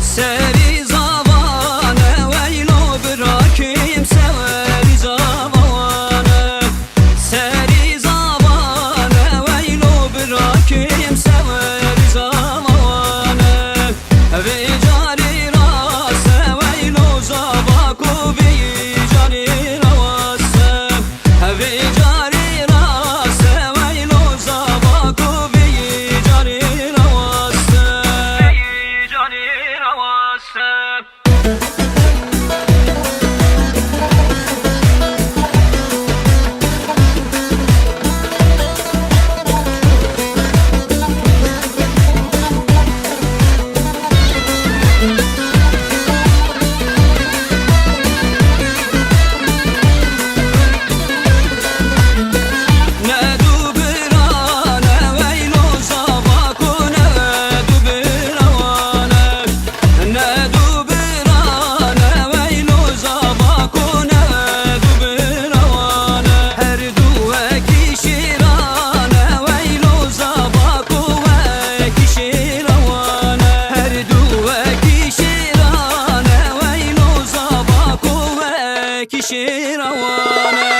سری زبانه ویلو براکیم سری زبانه سری زبانه ویلو براکیم سری زبانه وی جاری راسه ویلو زباکو بی جاری راسه وی جاری راسه ویلو زباکو بی جاری راسه بی جاری راسه شیروانه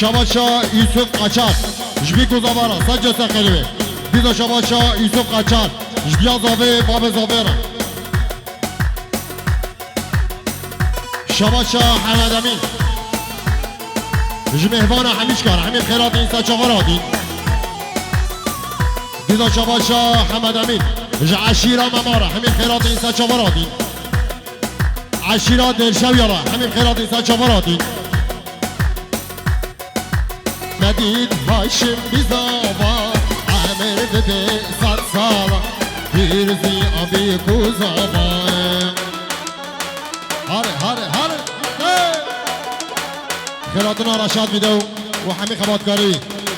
Şabaça Yusuf Kaçar Jbi Kuzavara Sadece Sekeribi Biza Şabaça Yusuf Kaçar Jbiya Zave Babe Zavera Şabaça Hamed Amin Jmehvana Hamişkar Hamid Khairat İnsan Çavaradin Biza Şabaça Hamed Amin Aşira Memara Hamid Khairat İnsan Çavaradin Aşira Delşavyara Hamid Khairat İnsan Çavaradin Medid Haşim Bizava Amir Bebe Satsala Birzi Abi Kuzava Hare hare hare Khairatına Raşad video Ve Hami Khabatkari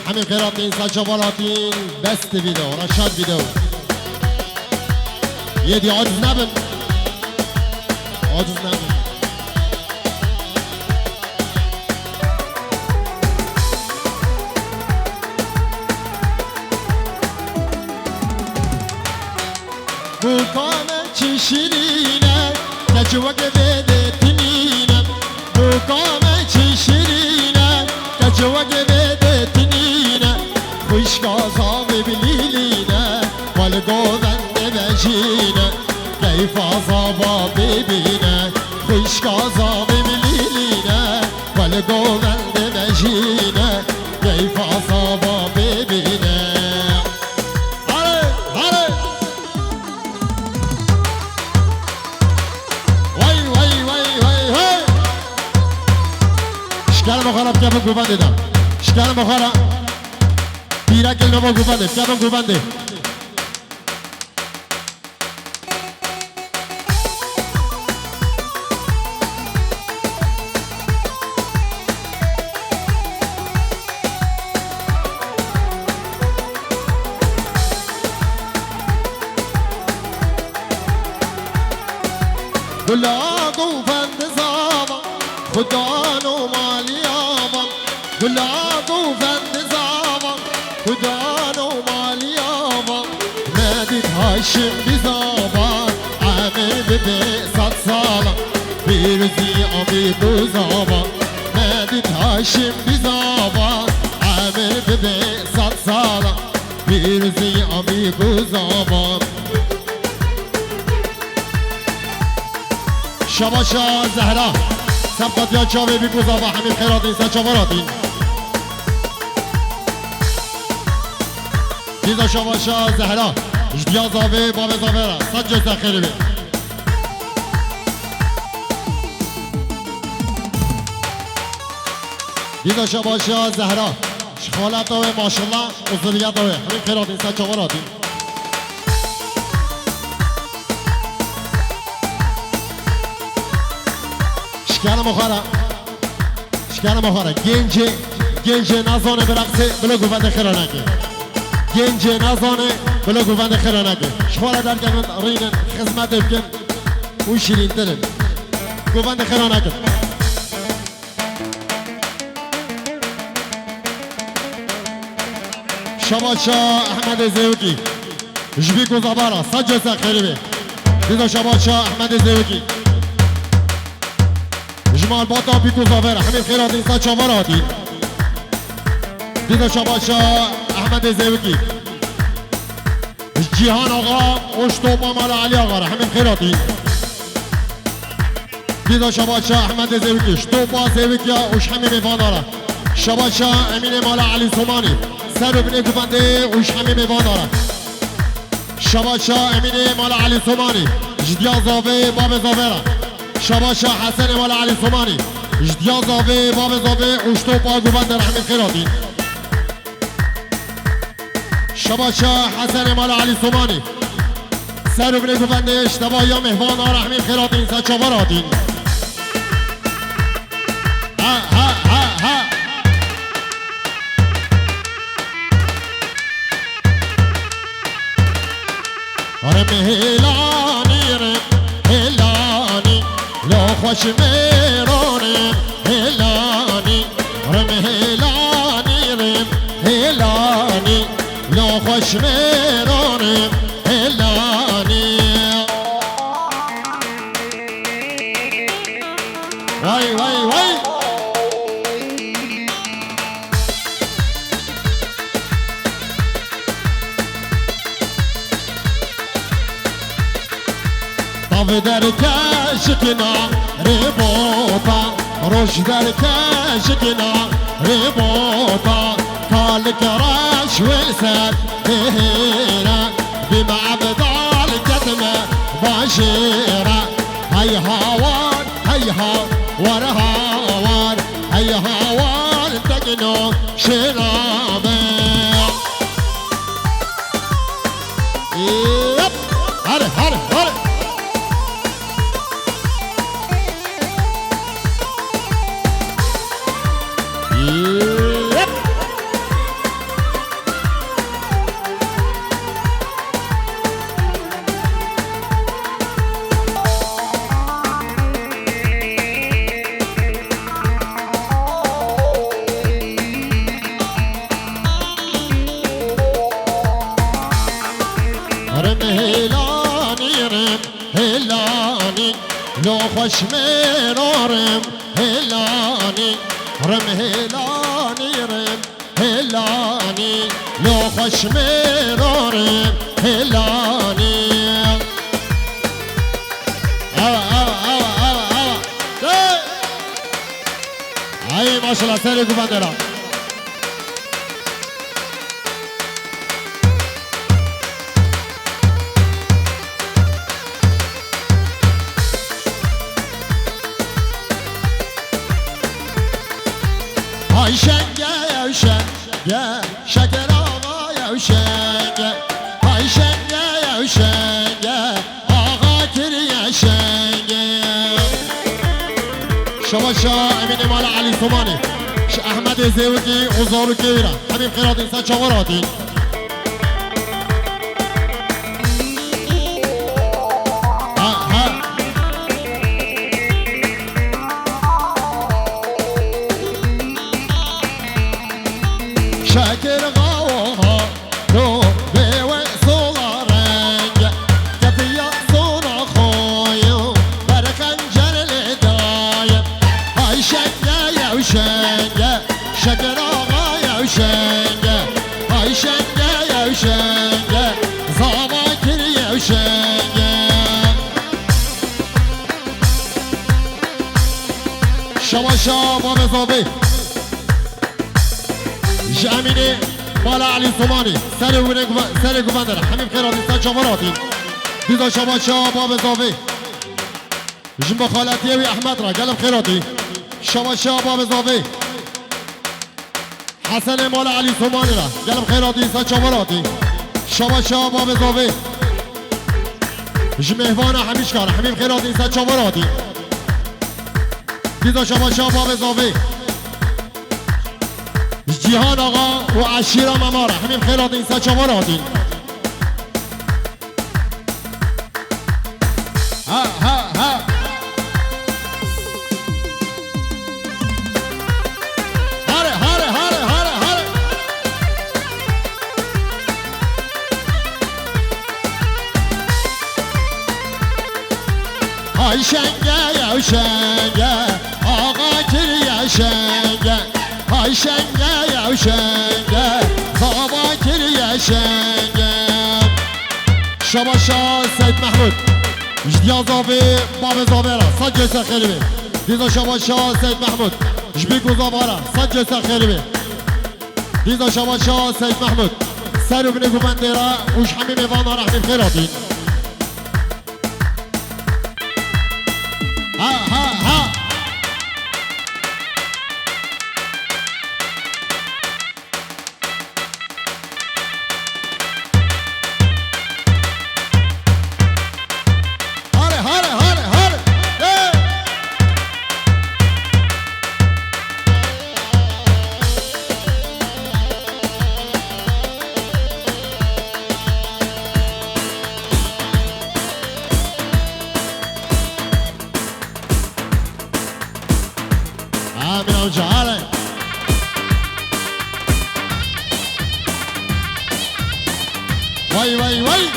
Hami Khairatı İnsan Çavalatin Best video Raşad video Yedi aciz nebin Aciz nebin Bu kâme şirine Keçvek vedetine Bu kâme şirine Keçvek vedetine Kuş gaza ve bililine Vel govende vecine Keyf azaba bebine Kuş gaza ve bililine Vel govende vecine Keyf azaba bebine شکل مخالف که بگو بند دم شکل بخورا پیرک نما گوبنده کبن گوبنده گلا گوبند زاما خدا نو مالی آبا گلا گوبند زاما خدا نو مالی آبا ندید هاشم بیزابان عمه ببه صد سالا بیروزی آمی بوزابان ندید هاشم بیزابان عمه ببه صد سالا بیروزی آمی بوزابان شباشا زهرا سبقت یا چاوی بی بوزابا همین خیراتین سا چاوراتین دیزا شباشا زهرا جدیا زاوی باب زاویرا سجو سخیری بی دیزا شباشا زهرا شخالت دوی ماشالله اصولیت دوی همین خیراتین سا چاوراتین شکر مخاره گنج نزانه برقصه بلا گوبند خیرانگه گنج نزانه بلا گوبند خیرانگه شخوره در گمن رینن خدمت بکن او شیرین دلن گوبند خیرانگه شباشا احمد زیوکی جبی گوزابارا سجو سخیری بی دیدو شباشا احمد زیوکی جمال باتا بیکو زاوره همین خیرات اینسا چاور آدید دیدو شباشا احمد زیوکی جیهان آقا اشتوپا مال علی آقا را همین خیراتی دیدو شباشا احمد زیوکی اشتوپا زیوکی اش همین میوان آره شباشا امین مال علی سومانی سر ببینه گفنده اش همین میوان آره شباشا امین مال علی سومانی جدیا زاوه باب زاوره شباشا حسن مال علی سومانی جدیا زاوه باب زاوه اشتوپا گفنده را همین خیراتی شباشا حسن مال علی سومانی سر ببینه گفنده اشتباه یا مهمان آره همین خیراتین سا چاوراتین آره مهلانی رم هلانی لا خوش میرانم هلانی آره مهلانی رم هلانی لا خوش میرانم هلانی وای وای وای طاف در کشکنا ربوطا روش در کشکنا ربوطا قالك راش وسد هنا بمعبد الكتمة بشيرة هي هوان هي هوان هوان هي هوان تقنو شرابة يب هر هر هر لو خوش مرارم هلانی رم هلانی رم هلانی لو خوش مرارم هلانی ای ماشالله سری گوبندرا شنگه شنگه شکر آقا شنگه های شنگه شنگه آقا کریه شنگه شما شاه امین مال علی ثمانی احمد زیوکی اوزارو کیرا همین خیرات انسان چاوراتی شاكر غاوها رو بيوي صولا رنجة كفية صونا خويو برخن جل الدايم هاي شنجة يا وشنجة شاكر آغا يا وشنجة هاي شنجة يا وشنجة زاباكر يا وشنجة شما شابا بزابي جاميني مالا علي ثماني سر گوبندر همین خیرات انسان چاوراتی دیزا شما باب اضافه جنب خالتیه وی احمد را قلب خیراتی شما باب اضافه حسن مالا علی ثماني را قلب خیراتی انسان چاوراتی شما باب اضافه جمهوان همیش کار همین خیرات انسان چاوراتی دیزا شما باب اضافه جیهان آقا و عشیرا مماره همین خیرات انسان چاوراتی ها ها ها هاره هاره هاره هاره هاره های شنگه یا شنگه آقا کریه شنگه های شنگه یا شنگه بابا کریه شنگه شما شاه سید محمود جدیا زاوی باب زاوی را سجه سخیلی بی دیزا شما شاه سید محمود جبیگو زاوی را سجه سخیلی بی دیزا شما شاه سید محمود سر و بنگو بنده را وش همین میوان را همین خیراتی ها ها ها آمین آنجا آره وای وای وای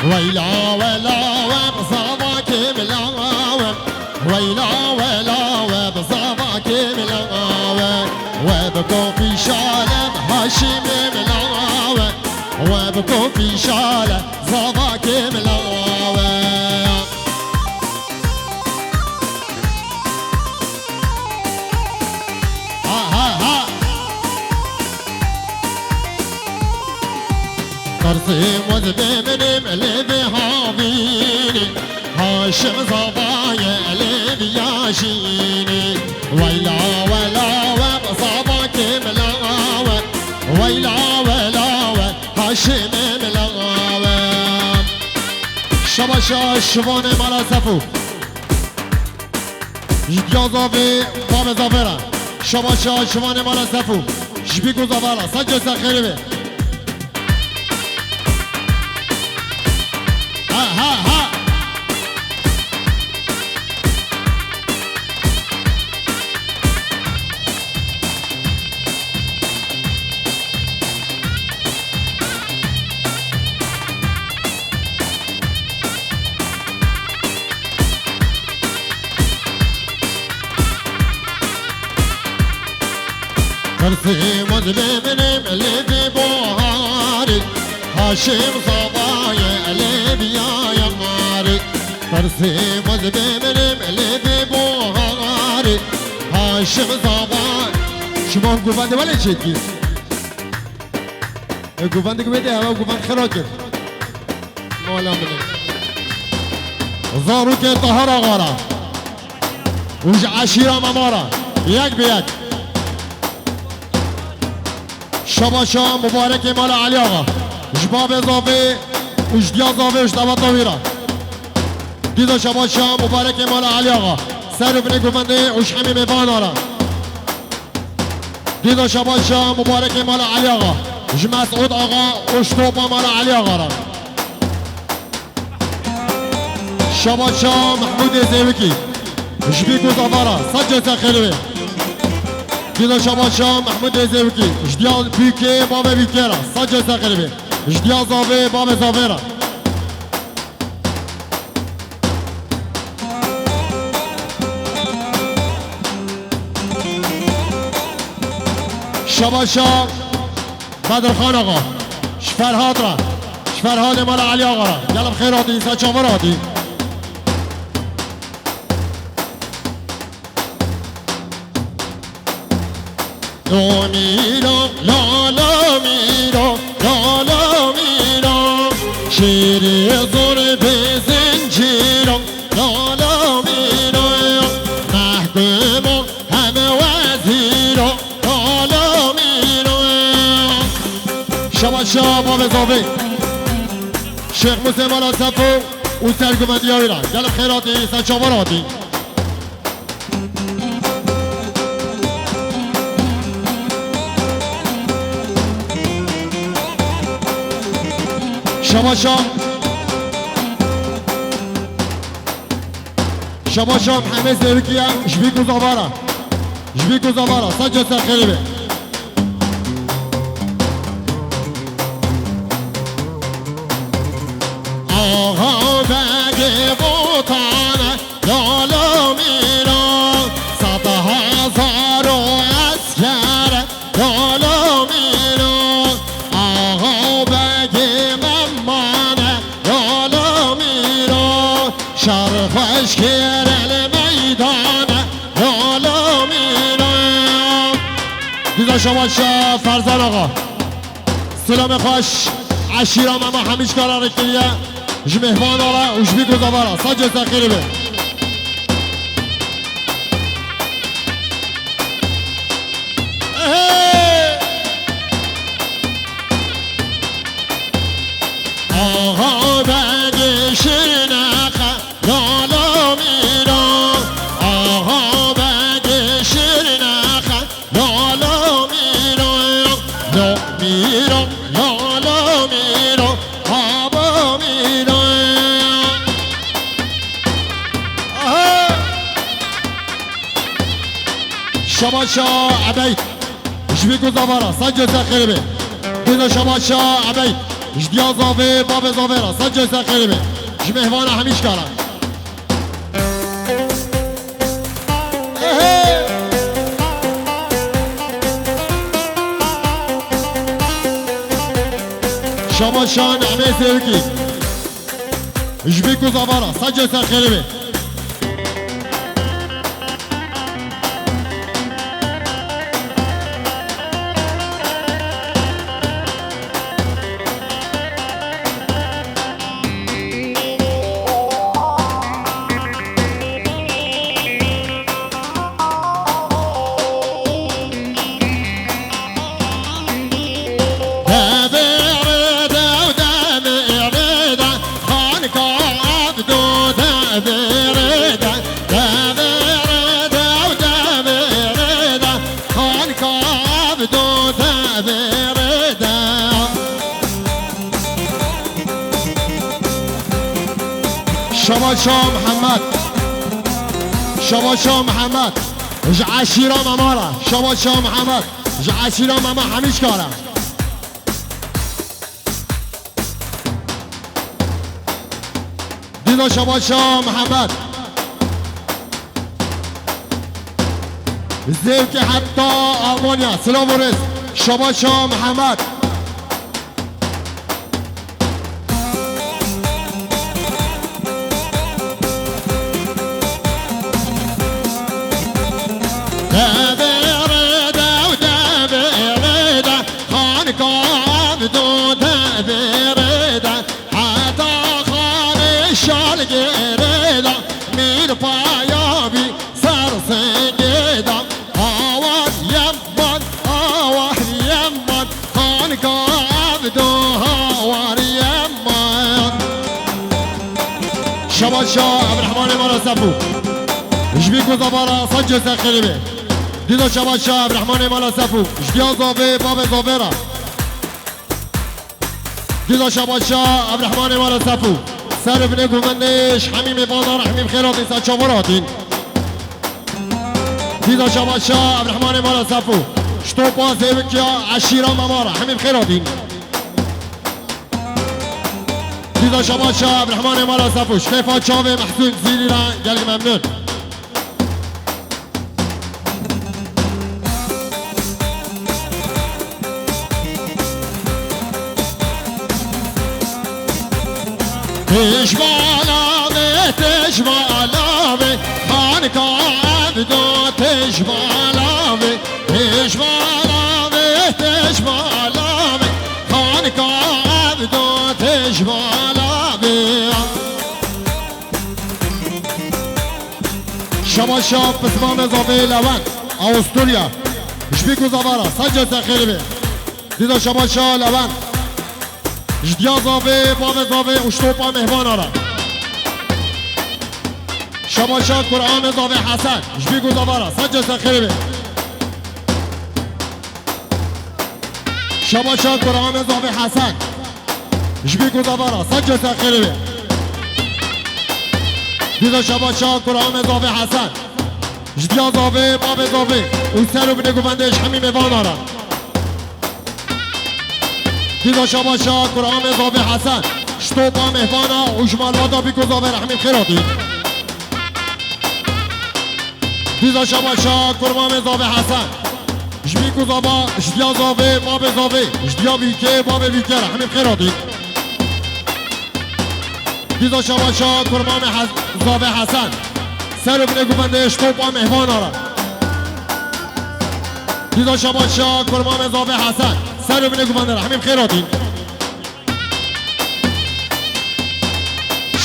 ويلا ولا وبصابك ملاوم ويلا ولا وبصابك ملاوم وبكون في شالم هاشم ملاوم وبكون في شالم صابك ملاوم قرصي وذبيبني اللي بهابيني هاشم صبايا اللي بياشيني ويلا ولا وبصابك ملاوة ويلا ولا هاشم ملاوة شباشا شواني مالا سفو جديا زافي باب زافرا شباشا شواني مالا سفو جبيكو زافالا سجل سخيري بي ها ها قرصي مذببني اللي في بوهاري هاشم صبايا اللي بيا يماري قرصي مذببني اللي في بوهاري هاشم صبايا شما هم گفته ولی چکی گوفند بده همه گوفند خراکت مالا منه زارو که طهر آقارا وش عشیرا ممارا یک به یک شباشا مبارک مال علی آقا جباب اضافه وش دیا اضافه وش دوات طویرا دیدا شباشا مبارک مال علی آقا سر بنه گوفنده وش همه میوان آرا دیدا شباشا مبارک مال علی آقا مسعود آقا اشتوبا مال علی آقا را شباشا محمود زیوکی شبیکو زفارا سجل سخیلوی دیدا شباشا محمود زیوکی جدیال بیکه باب بیکه را سجل سخیلوی جدیال زاوه باب زاوه را شباشا بدرخان آقا شفرهاد را شفرهاد مال علی آقا را گلم خیراتی سچاوراتی لا میرا لالا میرا لالا میرا شیر زور به زنجیرا لالا میرا محکوم همه وزیرا لالا میرا شباشا باب زاوی شیخ موسی مالا صفو و سرگومندی های را گلم خیراتی سچاوراتی شباشا محمد زیوکی هم جبیکو زوارا سجل سخیلی بی آقا بگی بوتانه لالا میرا 100,000 اسکر لالا میرا آقا بگی ممانه لالا میرا شرفش کیر المیدانه لالا میرا دیزا شما فرزان آقا سلام خوش عشیرام اما همیش کارا رکلیه جمهوان آره و جبی گذاباره سجل تخیری به آقا بگی شیرنخه لالا میرا آقا بگی شیرنخه لالا میرا لا میرا لالا میرا آبا میرا شباشا عبید جبی گذاباره سجل تخیری به دیزا شباشا عبید جدیا زاوه باب زاوه را سجل سخیری به جمهوان همیش کارا شباشا نعمه سیوکی جبیکو زاوارا سجل سخیری به شباشا محمد عشیرا ممارا شباشا محمد عشیرا مما همیش کارا دیدا شباشا محمد زیوک حتی آلمانیا سلام و رز شباشا محمد دو شباشا عبد الرحمن مالا سفو جبيكو زبارا صجة ساخربي ديدو شباشا عبد الرحمن مالا سفو جديا زوفي باب زوفيرا ديدو شباشا عبد الرحمن مالا سفو سرف نيكو منش حميمي بازار حميم خيراتي ساتشاوراتين ديدو شباشا عبد الرحمن مالا سفو شطوبا زيبكيا عشيرة ممارا حميم خيراتين ديدا شباشا عبد الرحمن مالا سفوش خيفا شاوي محسون زيلي را قلق ممنون تشبالاوي تشبالاوي خانك عبدو تشبالاوي تشبالاوي تشبالاوي خانك عبدو تشبالاوي شباشا بسمام زاوي لوان أوستراليا شبيكو زبارا سجل سخيربي ديدا شباشا لوان جديا زاوي باب زاوي وشطوبا مهمان را شباشا قرآن زاوي حسن شبيكو زبارا سجل سخيربي شباشا قرآن زاوي حسن شبيكو زبارا سجل سخيربي ديدا شباشا قرآن زاوي حسن جديا زاوي باب زاوي وسرو بنيكو بندش حمي ميوان را ديدا شباشا قرآن زاوي حسن شطوبا مهوانا وجمال وادا بيكو زاوي رحمي خيراتي ديدا شباشا قرآن زاوي حسن جبيكو زابا جديا زاوي باب زاوي جديا بيكي باب بيكي رحمي خيراتي ديدا شباشا قرآن زاوي حسن سر بنيكو بندش طوبا مهوانا را ديدا شباشا قرآن زاوي حسن سر بنيكو بندش رحمي خيراتي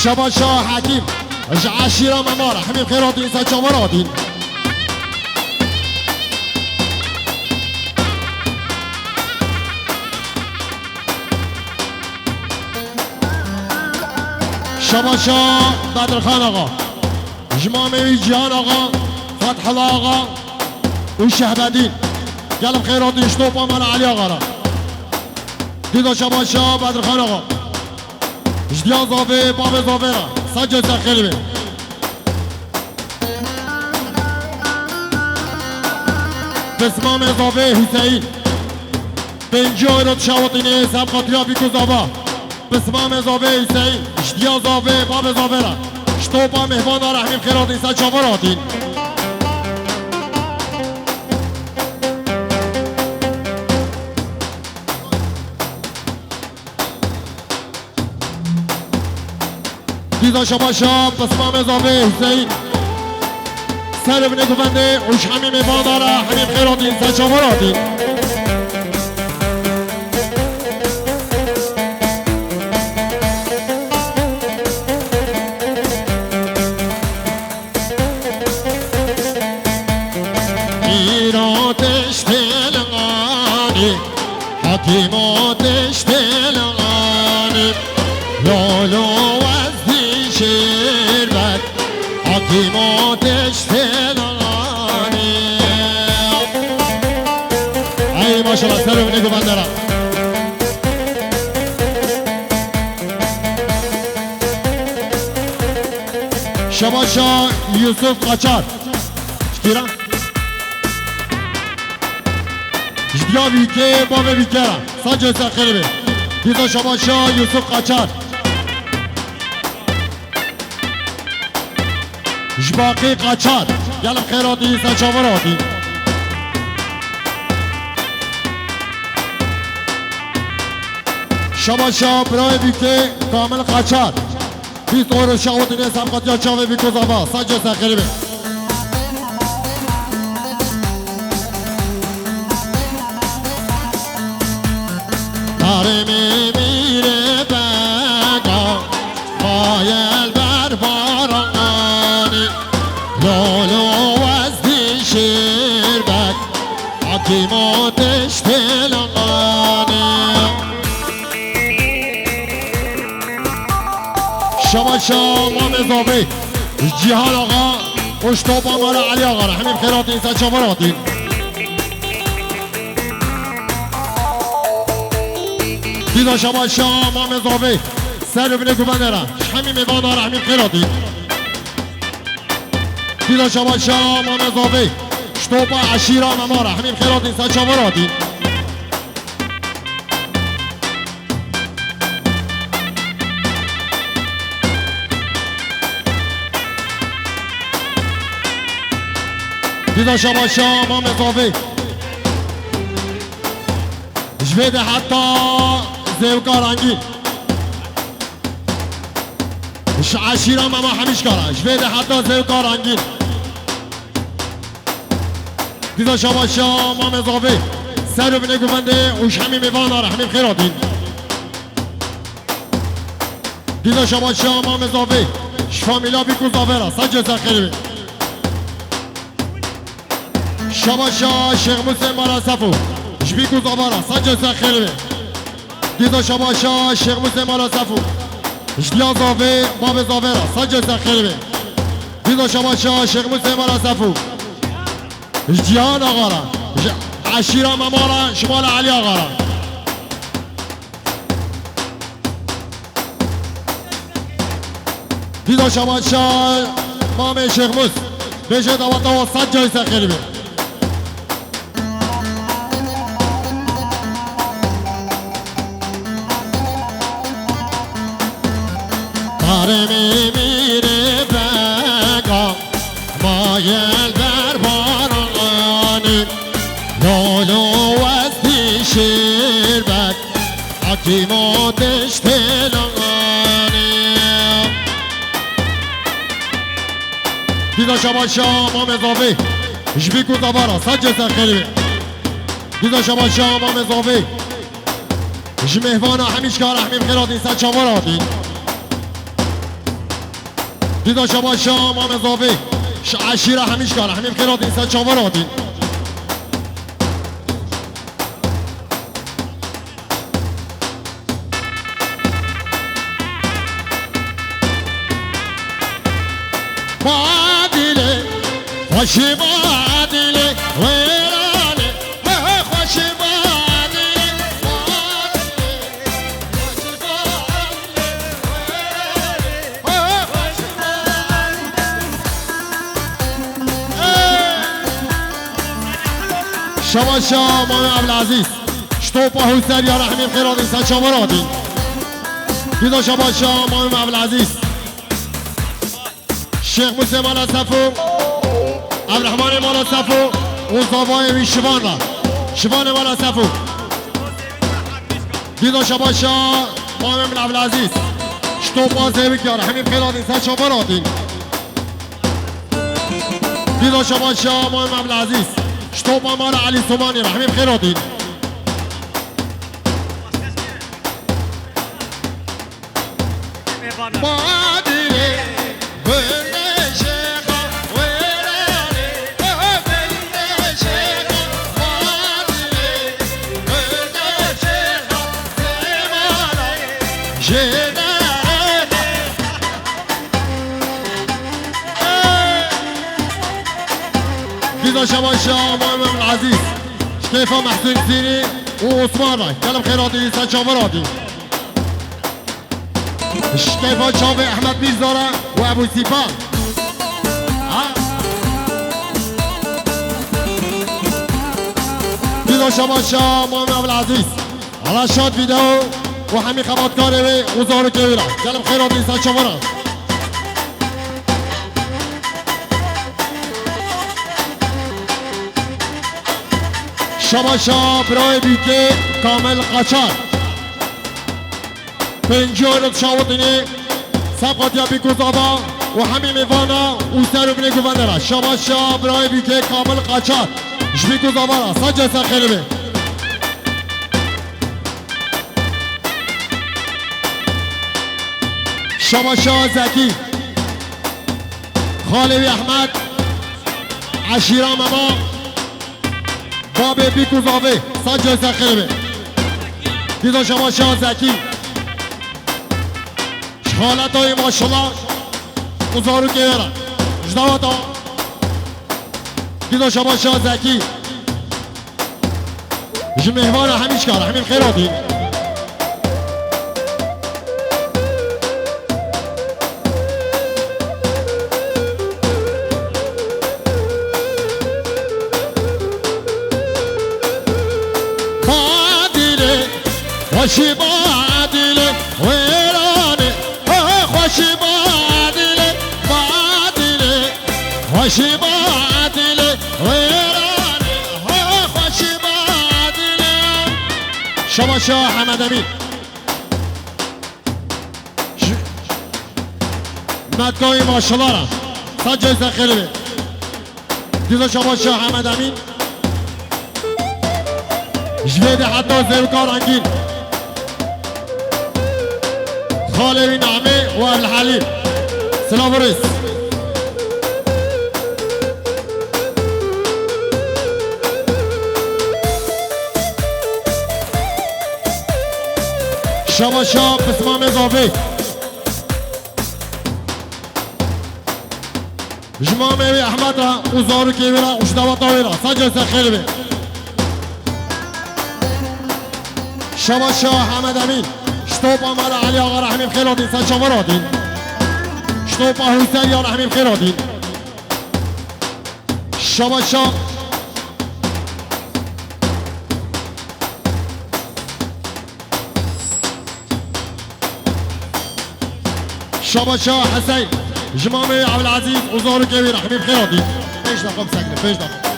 شباشا حكيم عشيرة ممارة حميم خيراتي ساتشاوراتي شباشا بدر خان آقا جمامي جهان آقا فتح الله آقا والشهبدين قلب خيراتي شطوبا مال علي آقا را ديدا شباشا بدر خان آقا جديا زاوي باب زاوي را سجل سخيربي بسمام زاوي حسين بنجو رو تشاوطيني سبقاتريا بيكو زاوا بسمام زاوي حسين جديا زاوي باب زاوي را شطوبا مهوانا رحمي خيراتي ساتشاوراتين ديدا شباشا بسمام زاوي حسين سر بنيكو بنده وش حميم بادارا حميم خيراتين ساتشاوراتين إيراتش تلغاني حكيماتش تلغاني لولو وزدي شربت حكيماتش تلغاني أي ما شاء الله سلام نيكو بندرة شباشا يوسف قچار شكرا جديا بيكي بابا بيكرا سجل سخيربي ديدا شباشا يوسف قچار جباقي قچار قلب خيراتي ساتشاوراتي شباشا براي بيكي كامل قچار في طور الشعوط ناس سبقت يا شاوي بيكو زابا سجل سخيربي دارمي ميري بقى خايل برباراني لولو وزدي شربك حكيماتش تلغاني شباشا امام اضافه جیهان آقا اشتوب امار علی آقا همین خیرات اینسان چاوراتی دیدا شباشا امام اضافه سر بینه گوبندره همین میوان داره همین خیراتی دیدا شباشا امام اضافه اشتوب عشیران اماره همین خیرات اینسان چاوراتی دیدا شباشا امام اضافه جوید حتی زیوکار انگین عشیران ماما همیش کاره جوید حتی زیوکار انگین دیدا شباشا امام اضافه سر بینه گوونده اوش همین میوان داره همین خیراتین دیدا شباشا امام اضافه شفامیلا بیکو زاوره سجه سخیری شباشا شیخ مسلم مالا صفو جبیکو زاوره سجه سخیری دیدا شباشا شیخ مسلم مالا صفو جدیا زاوه باب زاوره سجه سخیری دیدا شباشا شیخ مسلم مالا صفو جیان آقا عشیرا ممارا شمال علی آقا دیدا شباشا مام شیخ مس بشه دوات و صد جای سخیری بی داره میمیره بگم مایل در بارانی لولو از دیشیر بد حکیما دشتلانی دیدا شباشا امام اضافه جبیکو زبارا سجه سخیری دیدا شباشا امام اضافه جمهوانا همیش کار همین خیرات نیستن چاور آدین دیدا شباشا امام اضافه عشیره همیش کاره همین خیرات اینسان چاور آدین معادله خوشی معادله ویرانه خوشی معادله شباشا امام عبدالعزیز شطوبه حسین یا رحمین خیرات اینسان چاور آدین دیدا شباشا امام عبدالعزیز شیخ موسی مالا صفو عبدالرحمن مالا صفو اون زاوای وی شوان را شوان مالا صفو دیدا شباشا امام عبدالعزیز شطوبه زیوک یا رحمین خیرات اینسان چاور آدین دیدا شباشا امام عبدالعزیز شطوب امار علی سومانی رحمیم خیراتین معادله بله شیخا ویرانه بله شیخا معادله بله شیخا زمانه جناره دیدا شباشا امام العزیز شکیفا محسن سینی و عثمان رای کلم خیراتی لیسان چاوراتی شکیفا چاوه احمد میرزاره و ابو سیپان دیدا شباشا امام العزیز حالا شاد ویدئو و همین خباتکاره و زارو کهیره کلم خیراتی لیسان چاوراتی شباشا برای بیکه کامل قاچار پنجور شاوطینی سبقاتیا بیکو زابا و همین میوانا او سر بینه گوونده را شباشا برای بیکه کامل قاچار جبیکو زابا را سجه سخیلی بی شباشا زکی خالوی احمد عشیرا ماما باب بیکو زاوه سجه سخیلی بی دیدا شباشا زکی خالتای ماشالله وزارو که برن جدواتا دیدو شما شاه زکی جمهوان همیش کار همین خیراتی بادیله خوشی بادیله ویرانه خوشی بادیله بادیله خوشی بادیله ویرانه خوشی بادیله شما شاه حمد امین مدگاهی ماشالله را سجای زخیره بید دیزا شما شاه حمد امین جوید حتی زیوکار انگین خالوی نعمه و الحلیل سلام ورس شما شاه بسمام اضافه جمامه و احمد را وزارو که ویرا اشتواتا ویرا سجا سخیل بی شما شاه حمد امین شتوب امال علی آقا رحمیم خیراتین سجا وراتین شتوب حسین یا رحمیم خیراتین شما شاه شما شاه حسین جمامه عبدالعزیز وزارو که ویرا رحمیم خیراتین 5 دقیقه بسکنه 5 دقیقه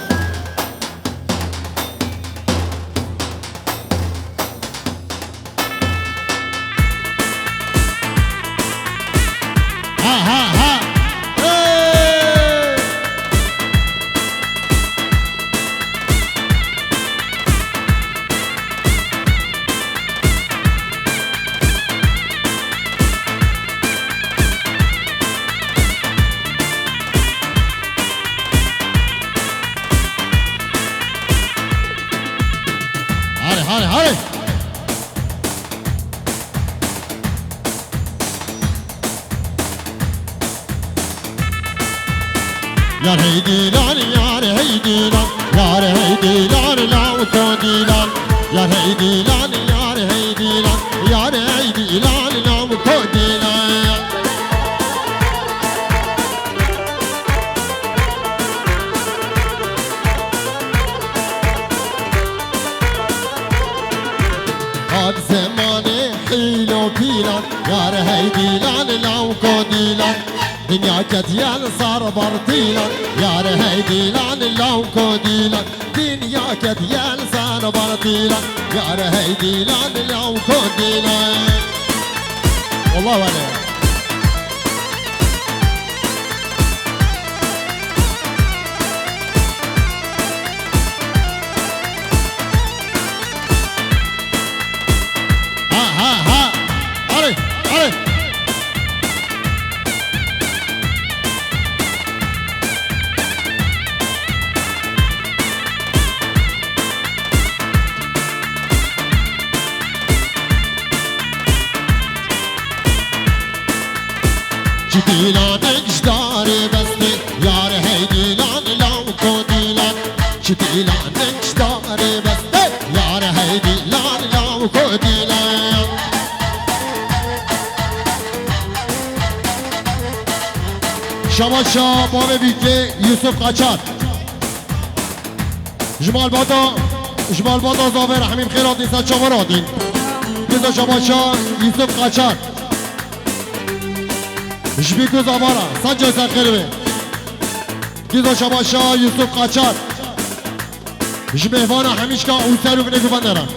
هاي يا هيدي لان يا هيدي لان يا هيدي لان لا وكودي لان يا هيدي لان يا هيدي لان يا هيدي لان لا وكودي لان هاد زماني حيلو بيلان يا هيدي لان لا وكودي لان دنيا كديان صار برطيلان يا هيدي لان لو كوديلان دنيا كديان صار برطيلان يا هيدي لان لو كوديلان والله ولا ها علي علي جديلان اجداري بسني يا هيدي لان لو كوديلان جديلان اجداري بسني يا هيدي لان لو كوديلان شما باب بیگه یوسف قاچار جمال بادا زاوه رحمیم خیرات نیستن شما رادین بیزا شما یوسف قاچار جبیکو زاوارا سنجا سخیره بی بیزا شما یوسف قاچار جمهوان همیش که اون سر رو بینگو بندرم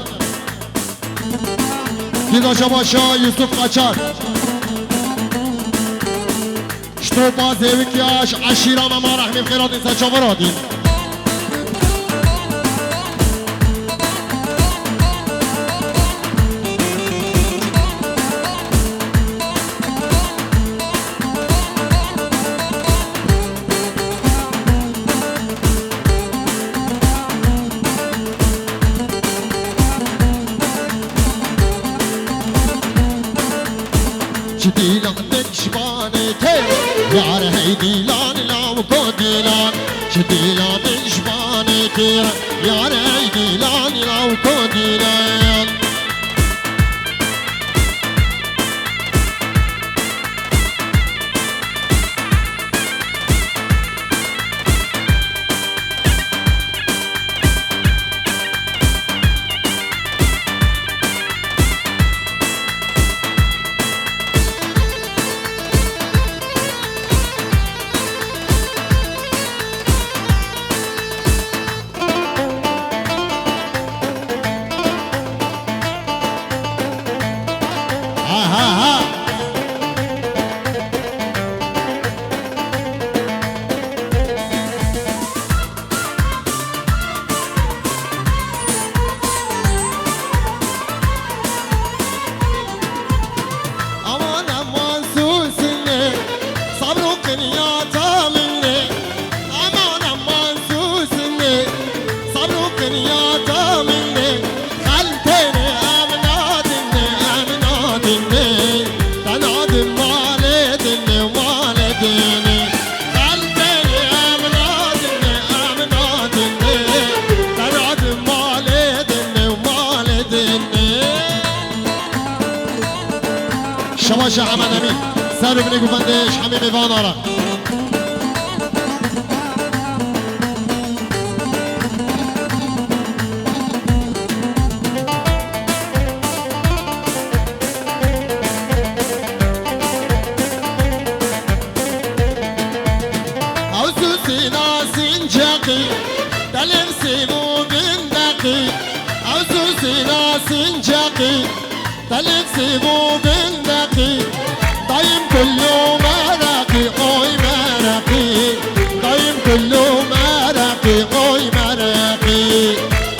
بیزا شما یوسف قاچار تو باز هیوکیاش عشیرام ما رحمیم خیرات نیستن شما رادین چه دیلان نشبانه ته یار هی دیلان لاو کو دیلان چه دیلان نشبانه ته یار هی دیلان لاو کو دیلان شباش حمد امین سر بنی گفتندش همه میوان آره اوسوسی ناسین جاقی دلم سیبو بندقی اوسوسی ناسین جاقی دلم سیبو بندقی دايم كله مرقي اوي مرقي دايم كله مرقي اوي مرقي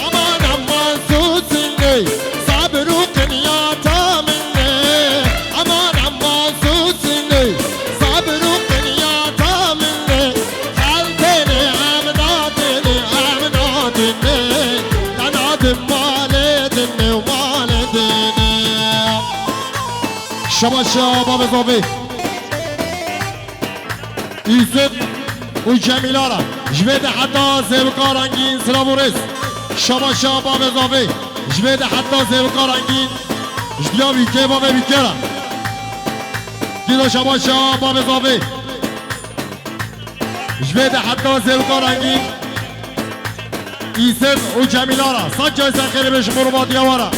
امان امان سوسني صبروا كنياتا مني امان امان سوسني صبروا كنياتا مني خلتني امناتني امناتني تنادم والدني ووالدني شباب شباب زوبي يوسف وجميلارا جبت حتى زبكارانجين سلامورس شباب شباب زوبي جبت حتى زبكارانجين جديا بيكي بابا بيكيرا كده شباب شباب زوبي جبت حتى زبكارانجين يوسف وجميلارا سجل سخير بش مرباط يوارا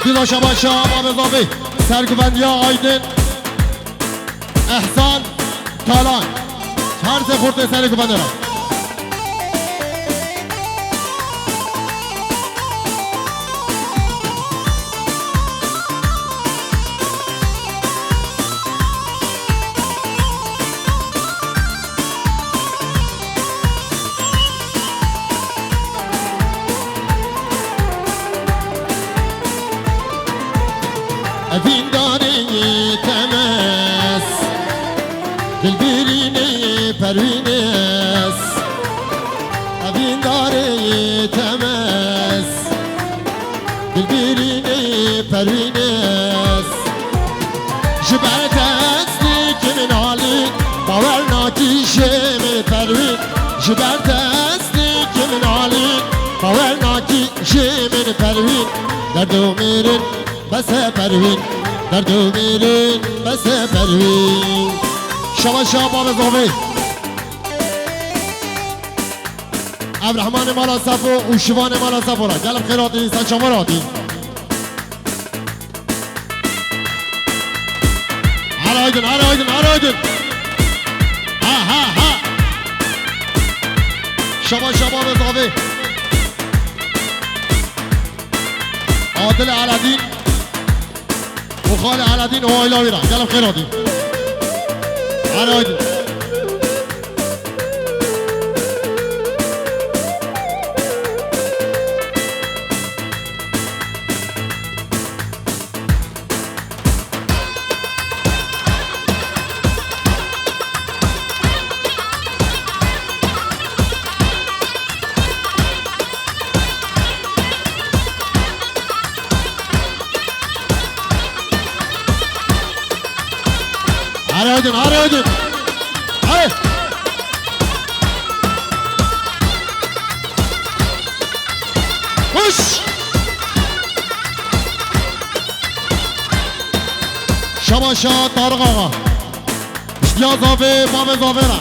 دیلا شبا شباب اضافی سرگوندی آیدن احسان تالان هر سه خورده سرگونده را افين داري تمس دلبيريني پروينس افين داري تمس دلبيريني پروينس جبرت استيك من علي باورنا كيشي من پروين جبرت استيك من علي باورنا كيشي من پروين دردو میرن بس پروین دردو میرن بس پروین شما شباب زوبی عبدالرحمن مالا صفو و شوان مالا صفو را گلم خیراتی سن شما راتی هر آیدن هر آیدن هر آیدن ها ها ها شما شباب زوبی عادل علدین وخال علدین و آیلاوی را گلم خیراتی هر آیدن هاري ودين هاري ودين هاي وش شباشا طارق آقا اشتیا زاوه باب زاوه را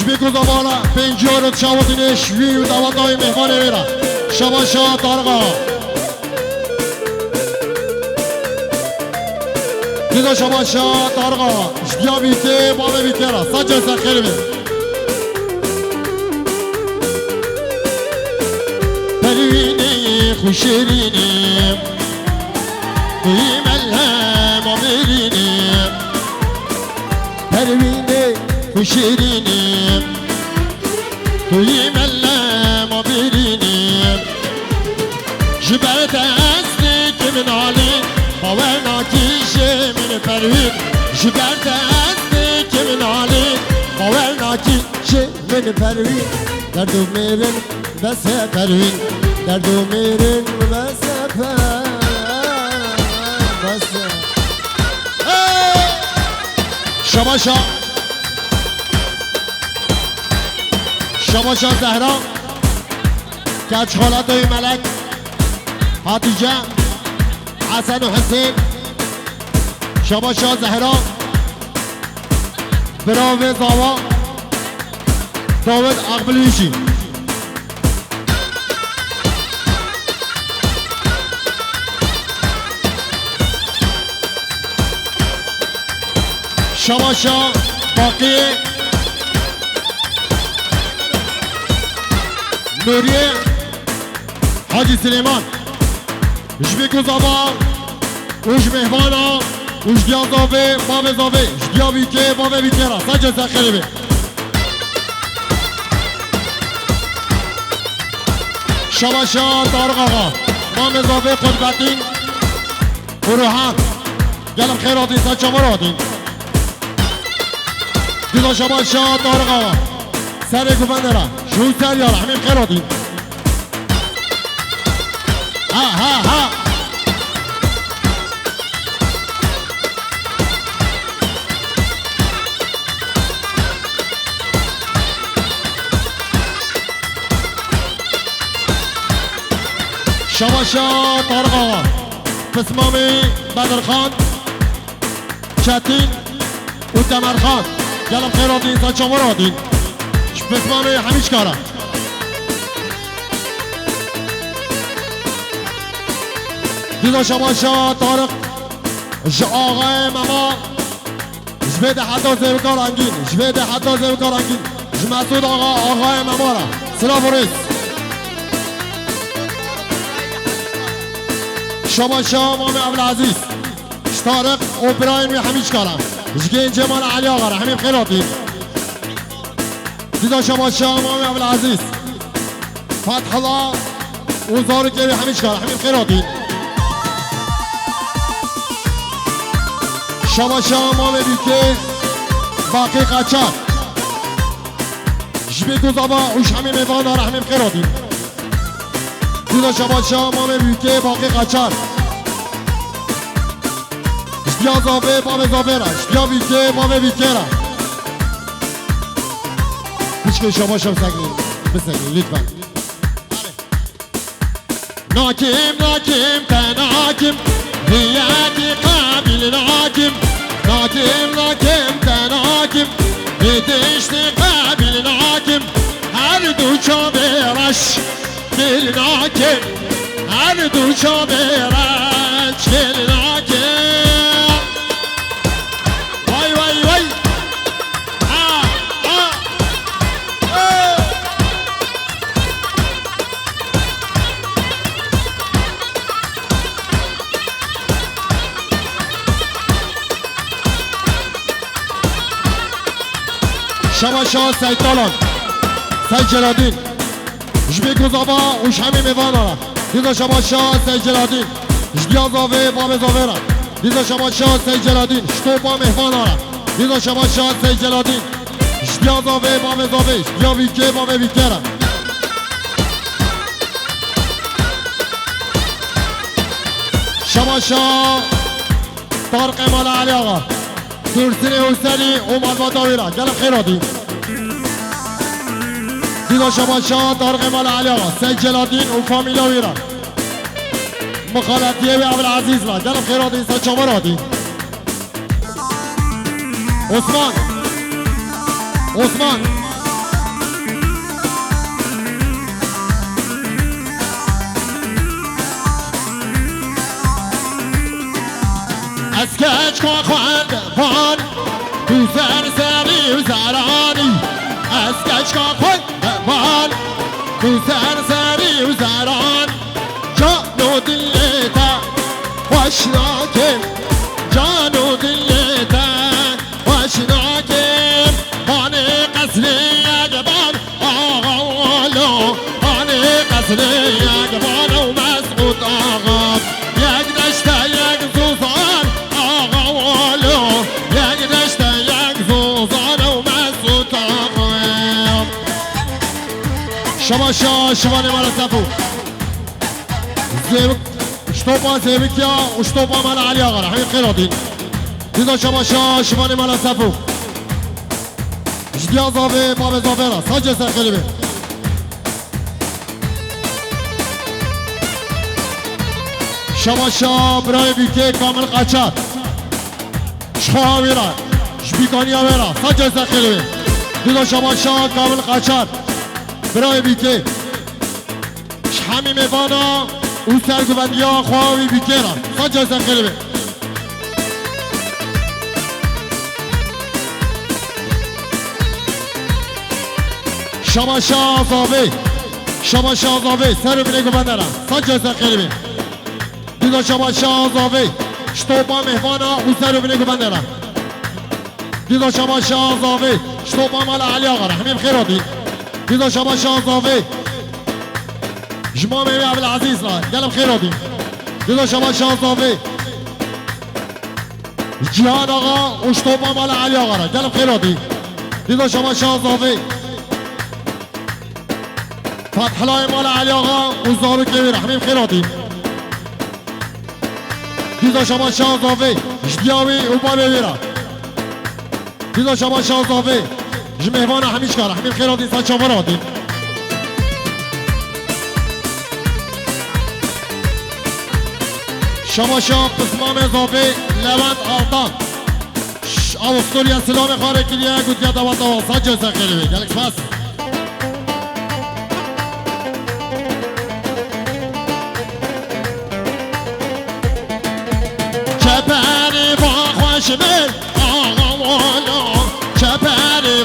شبیکو زبالا پنجار چاوتینه شوی و دوادای مهمانه میرا شباشا طارق آقا دیدا شباشا طارق آقا اشتیا بیته باب بیته را سجل سخیری بید پروینه خوشیرینه توی ملهم آمرینه پروینه خوشیرینه توی ملهم آمرینه جبر دستی که من آلی باور ناکیشه من پروین جبر دستی که من آلی باور ناکیشه من پروین در دو میرن بس پروین در دو میرن بس پروین شباشا شباشا زهرا کچ خالت های ملک حاتیجه حسن و حسین شباشا زهرا براو زاوا داود اقبلیشی شباشا باقی نوریه حاجی سلیمان جبیکو زابا اوش مهوانا اوش دیا زاوه باب زاوه جدیا بیکه باب بیکه را سجل سخیری بی شباشا طارق آقا باب زاوه قدبتین بروحان گلم خیراتین سچا مراتین دیدا شباشا طارق آقا سر گفنده را شو سر یارا همین خیراتین ها ها ها شباشا طارق آقا پسمامی بدرخان چتین و تمرخان گلم خیراتین سچا مراتین پسمامی همیش کارا دیدا شباشا طارق آقای ماما جبید حتی زیبکار انگین جبید حتی زیبکار انگین مسعود آقا آقای ماما را سلام و ریس شباشا مام عبدالعزیز طارق و ابراهیم همیش کارم جگین جمال علی آقا را همین خیراتی دیدا شباشا مام عبدالعزیز فتح الله و زارو که همیش کارم همین خیراتی شباشا مام بیکه باقی قچار جبیکو زبا اوش همین میوان داره همین خیراتی دیدا شباشا مام بیکه باقی قچار اشتیا زابه باب زابه را اشتیا بیکه باب بیکه را هیچ که شباشا بسگین لطفا ناکیم ناکیم تناکیم هیاتی قابل ناکیم ناکیم ناکیم تناکیم بیدشتی قابل ناکیم هر دو چابرش دل ناکیم هر دو چابرش دل ناکیم وای وای وای شباشا سید طالان سید جلادین جبیکو زابا اوش همین میوان آرا دیدا شباشا سید جلادین جدیا زاوه باب زاوه را دیدا شباشا سید جلادین شتو با مهوان آرا دیدا شباشا سید جلادین جدیا زاوه باب زاوه جدیا بیکه باب بیکه را شباشا طارق مال علی آقا سورسني وسالي ومالبا داويرة قلب خيراتي دينا شباشا طارق مال عليها سيد جلالدين وفاميلا ويرا مخالاتي عبد العزيز لا قلب خيراتي سيد شمراتي عثمان اسكاج كواخوان فان وزار ساري وزاراني اسكاج كواخوان فان وزار ساري وزاران جانو دليتا واشناكم جانو دليتا واشناكم اني قسلي يا جبان اغولو اني قسلي يا جبان ومسقوط اغاب يا قدشتا يا قزوزان اغولو يا قدشتا يا قزوزان ومسقوط اغاب شباشا شباني مالا سفو زيبك شطوبا زيبك يا وشطوبا مالا عليا غرا حبيب خيراتين دیدا شباشا شباني مالا سفو جديا زافي باب زافيرا ساجة سرخلبي شباشا براي بيكي كامل قاچات شخاويرا شبيكانيا ويرا ساجة سرخلبي دیدا شباشا كامل قاچات براي بيكي شحامي ميفانا وسرگوبنديا خواوي بيكيرا ساجة سرخلبي شباشا زاوي سر بینه گوبندرم ساجه سرخیلی دیدا شباشا زاوي شطوبا مهوانا و سر بینه گوبندرم دیدا شباشا زاوي شطوبا مال علی آقا همین خیراتی دیدا شباشا زاوي جمع میوی عبدالعزیز را گلم خیراتی دیدا شباشا زاوي جهان آقا و شطوبا مال علی آقا را گلم خیراتی دیدا شباشا زاوي فتح الله مال علي آقا وزارو كبير حميم خيراتي دیدا شباشا زاوي جدياوي وبابي ويرا دیدا شباشا زاوي جمهوانا حميش كار حميم خيراتي سان شفراتي شباشا قسمان زاوي لوند آلتان أوستوريا سلام خاركيليا قديا دوات ساجة ساقلبي جالك فاس شباري خوشمل آغا والا شباري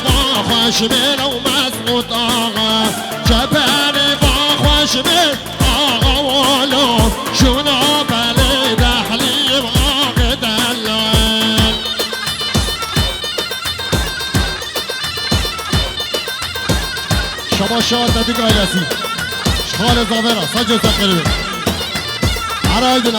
خوشمل ومسقوط آغا شباري خوشمل آغا والا شونا بلي دحليب آغا دلال شباشا تدق عيلاسي شخال زافرة سجل سقلبي عرايدن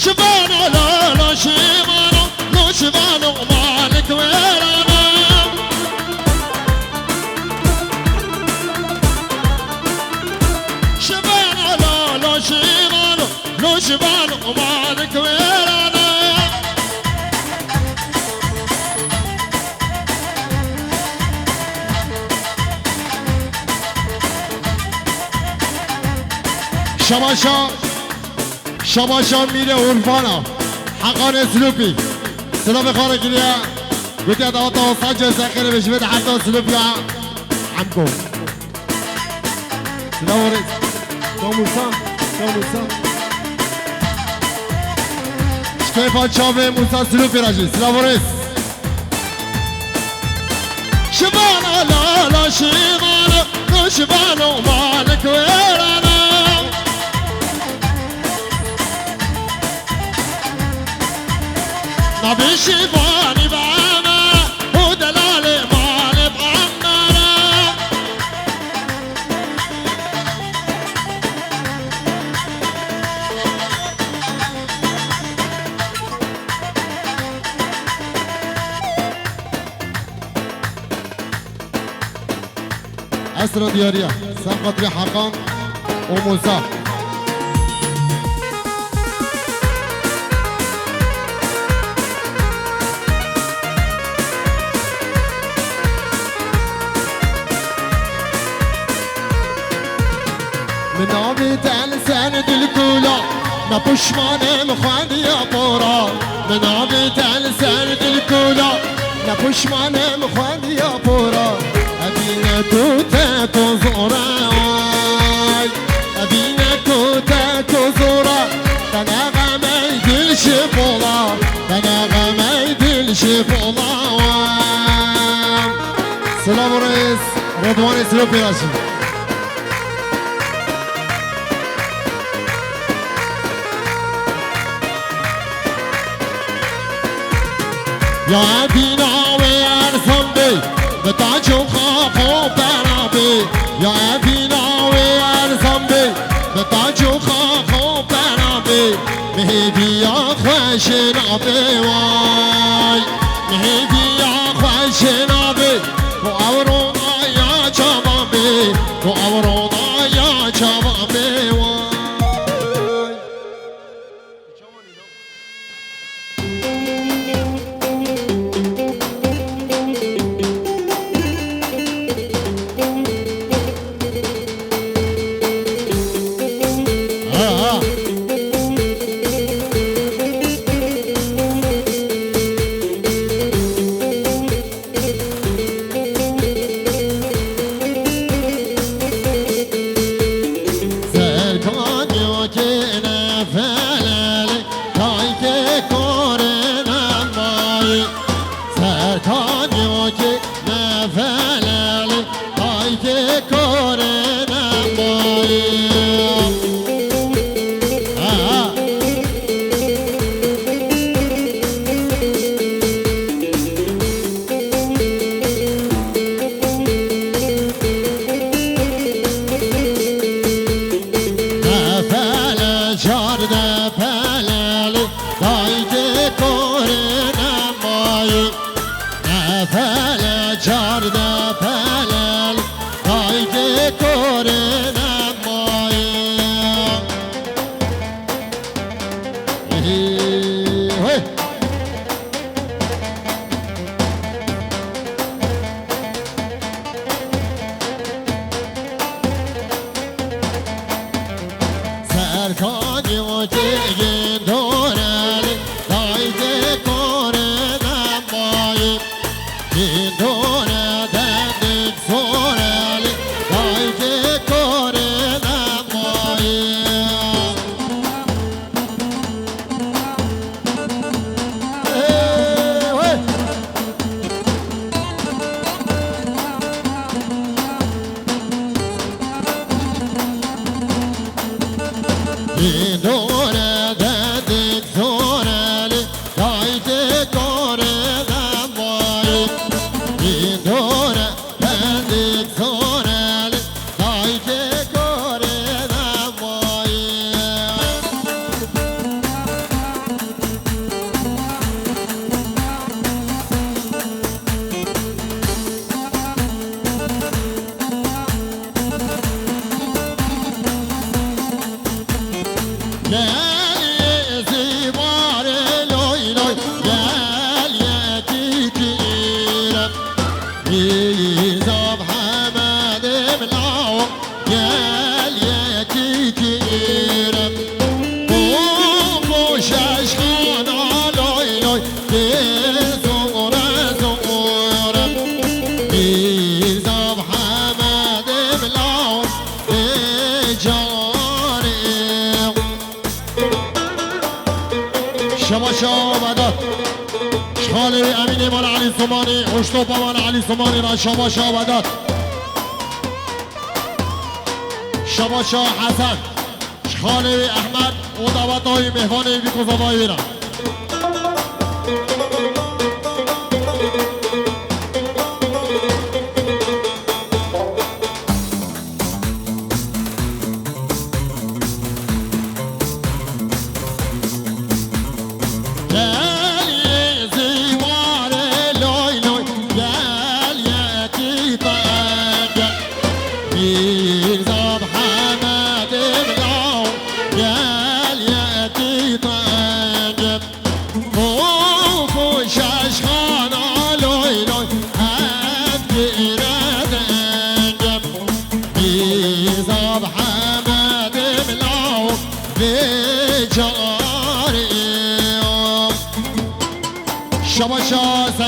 شبانو لا شبانو لو شبانو مالك ويرانا شبانو لا شبانو لو شبانو مالك ويرانا شباشا میره اورفانا حقان سلوپی سلام خارج لیا قلت يا دوات وصاجة ساخرة بشبت حتى سلوبيا عمكم سلام وريس موسى شكيفان شافي موسى سلوبي راجل سلام وريس شبانا لا شبانا لا شبانا ومالك ويرانا نبي شباني بعنا ودلالي مالي بعمنا حسن ديارية سقط حقان وموسى من عبيت لسان الكولا نبشمان مخواني يا بورا من عبيت لسان الكولا نبشمان مخواني يا بورا أبينا توتا تزورا أبينا توتا تزورا تناغا ما يدلش بولا تناغا ما يدلش بولا سلام رئيس رضوان سلوبي راشد يا دينا ويا صنبي بتاجو خاخو برابي يا دينا ويا صنبي بتاجو خاخو برابي مهدي يا خوش نابي واي مهدي يا خوش نابي وأورونا يا شبابي وأورونا يا شبابي واي اشتو بابان علي سماني را شباشا وداد شباشا حسن شخالي احمد و دعوتای مهواني بيكوزاوای بيرا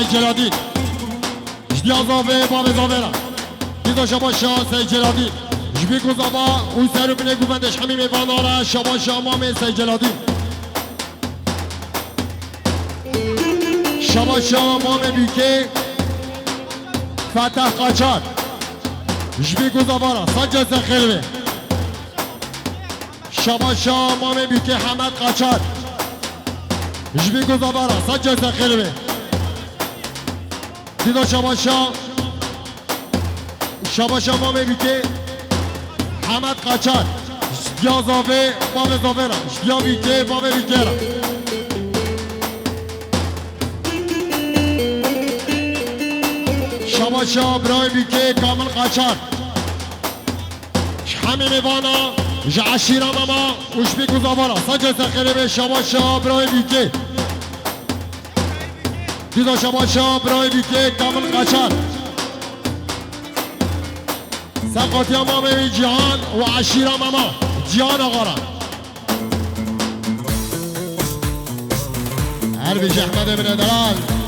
سید جلادی جدیا زاوه باب زاوه دیدا شباشا سید جلادی جبی گزاوا او سر بینه گوبندش همین میوانارا شباشا مام سید جلادی شباشا مام بیکه فتح قاچار جبی گزاوارا سجا سخیروه شباشا مام بیکه حمد قاچار جبی گزاوارا سجا سخیروه دیدا شباشا مام بیکه حمد قاچار جدیا زاوه باب زاوه را جدیا بیکه باب بیکه را شباشا برای بیکه کامل قاچار همین میوانا عشیره ماما اوش بی گزاوارا سجا سخیره به شباشا برای بیکه دیدا شباشا برای بیکه کامل قاچار سقاطی مامی جهان و عشیره ماما جهان آقارا هربیش احمد ابن دلال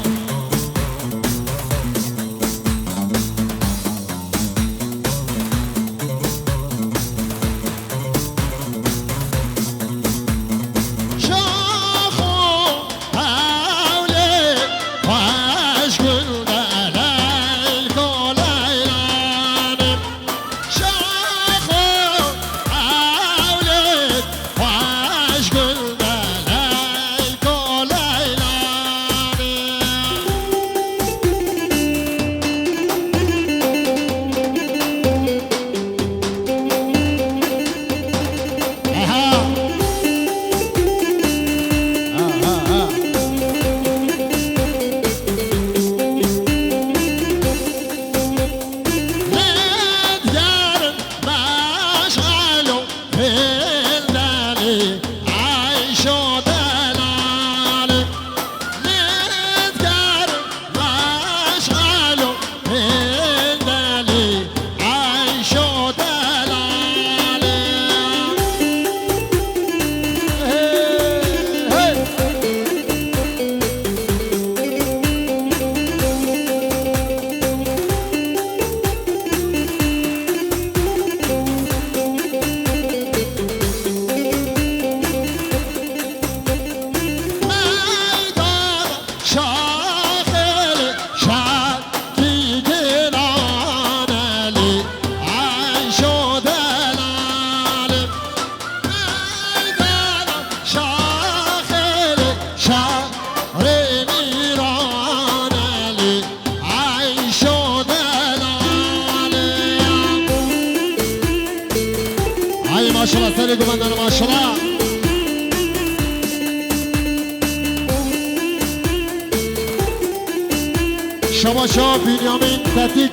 ماشاءالله سری گوندن ماشاءالله شباشا بنیامین تتیک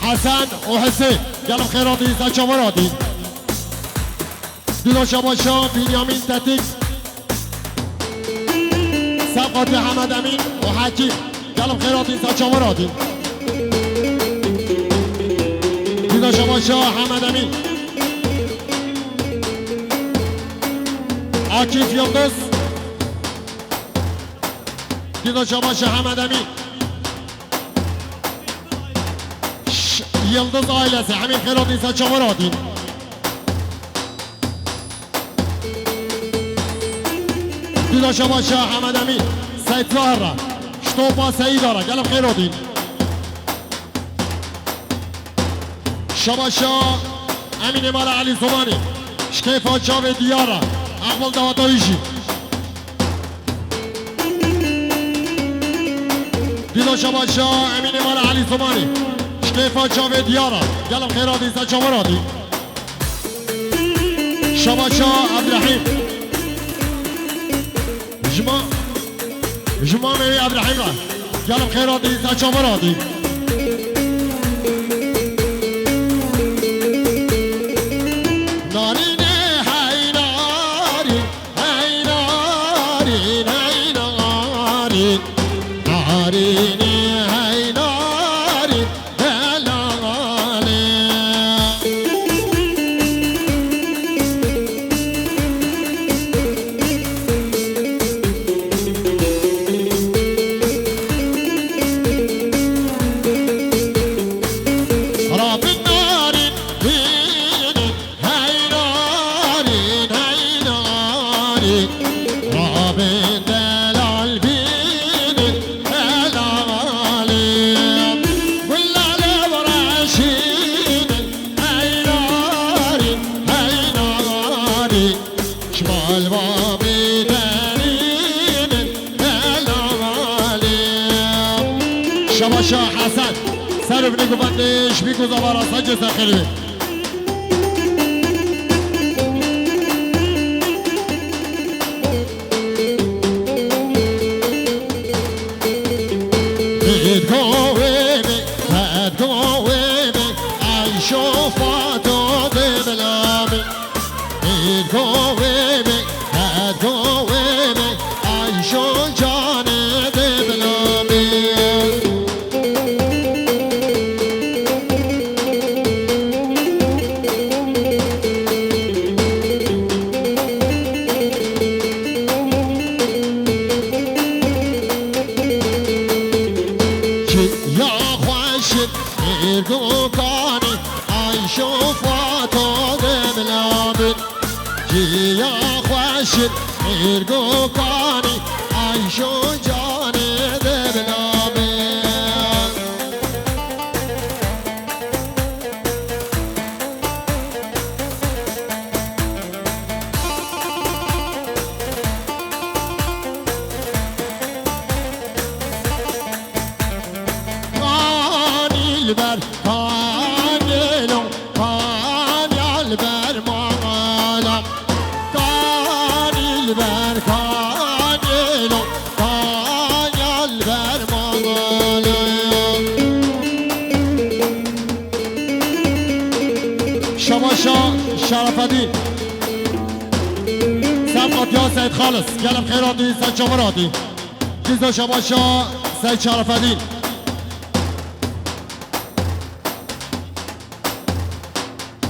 حسن و حسین گلم خیراتی زچاوراتی دیدو شباشا بنیامین تتیک سبقات حمد امین و حکیم گلم خیراتی زچاوراتی دیدو شباشا حمد امین آکیف یلدز دیدو شباشا حمد امین Yıldız ailesi Hamid Kırot İsa Çavarodin Dida Şabaşa Hamad Amin Seyit Zahra Ştopa Seyid Ara Gelip Kırodin Şabaşa Amin İmara Ali Zumani Şkefa Çave Diyara Akbal Davata İşi Dida Şabaşa Amin İmara Ali Zumani كيفا جاوي ديارا قلب خيراتي سجاوراتي شباشا عبد الرحيم جمامي عبد الرحيم قلب خيراتي سجاوراتي ناريني هاي ناري هاي ناري هاي ناري ناريني شباشا حسن سر بني قفندش بيكو زبارا سجل سخلي ارگو کانی عیشو جانه دبلامه کانی البر کانی لون کانی البر مالا البر کانیلو کانیال بر مالا شماشا شرف الدین سبقات یا سید خالص گلم خیراتی سید شماراتی جیزا شماشا سید شرف الدین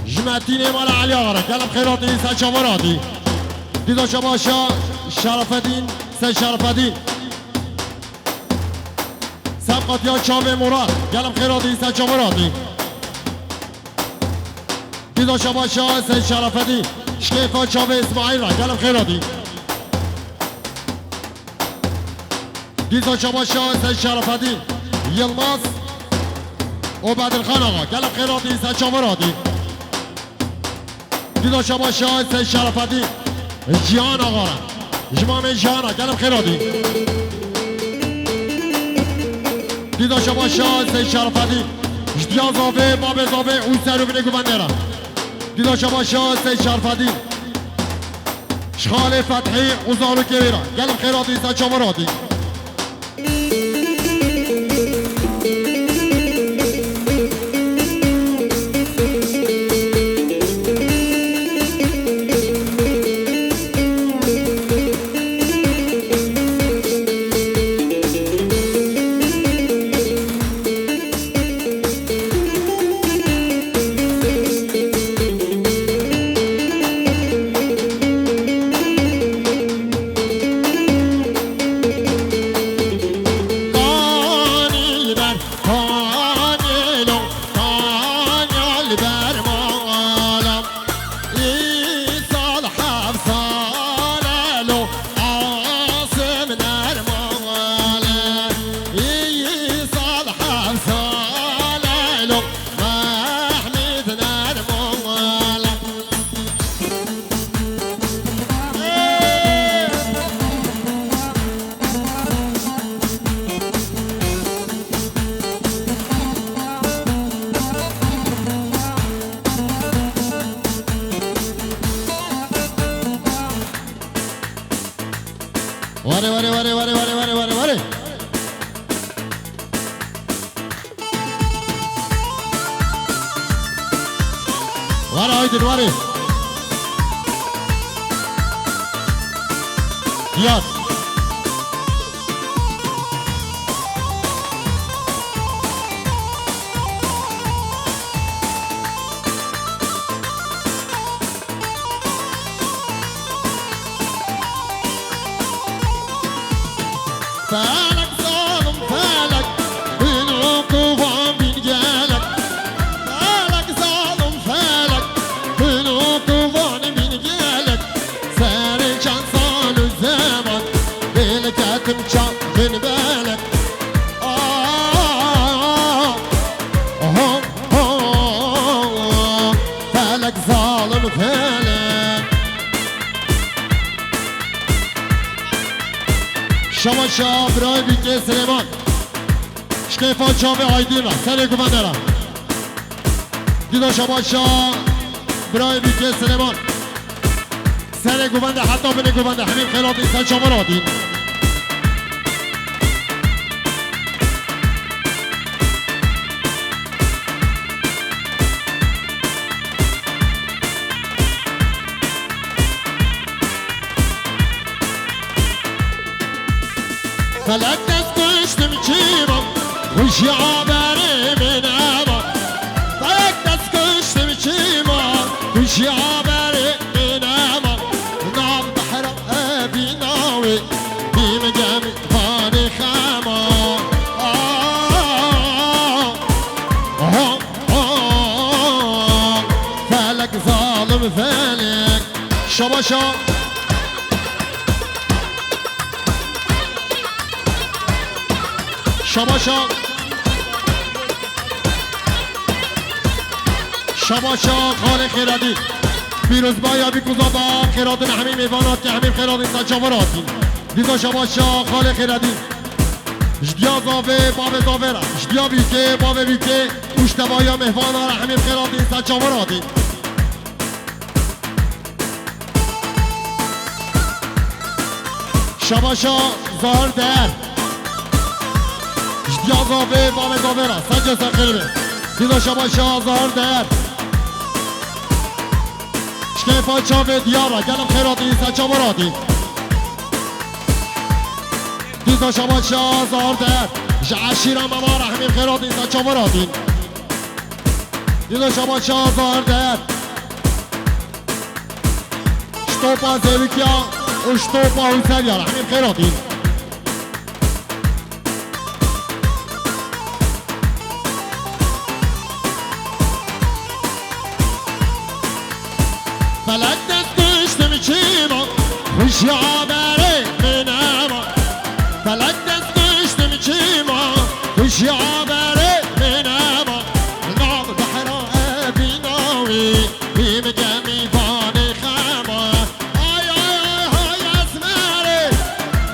جمعتین مال علی آقا گلم خیراتی سید شماراتی دیدا شباشا شرف الدین سید شرف الدین سبقات یا چاوه مراد گلم خیراتی سید شماراتی دیدا شباشا سید شرف الدین شکیفا چاوه اسماعیل را گلم خیراتی دیدا شباشا سید شرف الدین یلماس و بدرخان آقا گلم خیراتی سید شماراتی دیدا شباشا سید شرف الدین جیان آقا جمام جیانا گلم خیرادی دیدا شباشا سید شرف الدین جدیا زاوه باب زاوه اون سرو بینه گوندرم دیدا شباشا سید شرف الدین شخال فتحی اوزارو کبیرا گلم خیرادی سید شمارادی واره واره واره واره واره واره واره واره واره هایدن واره یاد فالك ظالم فالك بالعقوبة بنجالك فالك ظالم فالك بالعقوبة بنجالك ساري كان صال الزمن بالكاتم شاف من بالك فالك ظالم فالك شما شاب رای بیتی سلیمان شکیفا چاوه آیدین را سر گوونده را دیدا شباشا برای بیکه سلیمان سر گوونده حتی بین گوونده همین خیلات اینسان چاوه را دین فلک دست کشتم چیمم خوشی آبری من اما فلک دست کشتم چیمم خوشی آبری من اما نام بحر ابی ناوی بیم جمعی فانی خما فلک ظالم فلک شباشا شباشا شباشا خال خیراتی پیروز بایا بی کزادا خیراتون همین میوانات که همین خیرات اینسان چاوراتی دیزا شباشا خال خیراتی جدیا زاوه باب زاوه را جدیا بیکه باب بیکه اوشتوایا مهوانا را همین خیرات اینسان چاوراتی شباشا زار در جدیا زاوه باب زاوه را سنجه سخیره دیزا شباشا زار در شکیفا چاوه دیارا گلم خیراتی اینسان چاوراتی دیزا شباشا زار در جعشیرم امارا همین خیراتی اینسان چاوراتی دیزا شباشا زار در شتوپا زیویکیا و شتوپا حسین یارا همین خیراتی فلک دست کشتم چیما خوشی آبری من اما فلک دست کشتم چیما خوشی آبری من اما نام بحر ابی ناوی بیم گمی فانی خما آی آی آی های اسمری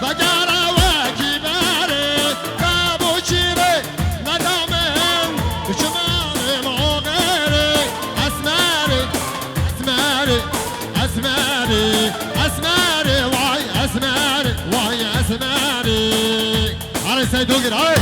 بگره وکی بری بابو چیره ندامم شمال مغری اسمری اسمري اسمري واي اسمري واي اسمري علي سيد وقر علي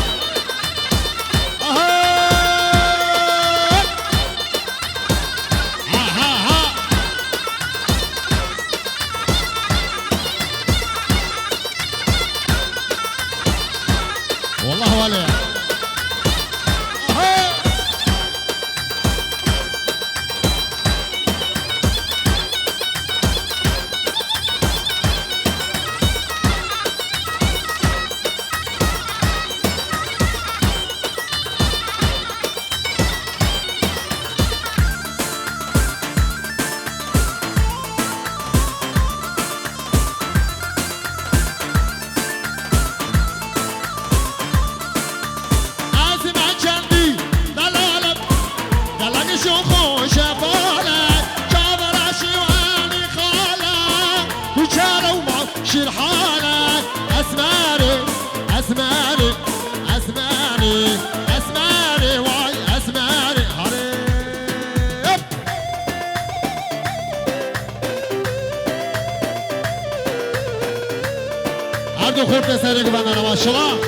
والله ولا شو خوش بالك كابر شواني خالك وشارة وما شير حالك اسماري اسماري اسماري اسماري واي اسماري حريب عبدو خوب تسرق بنا ما شاء الله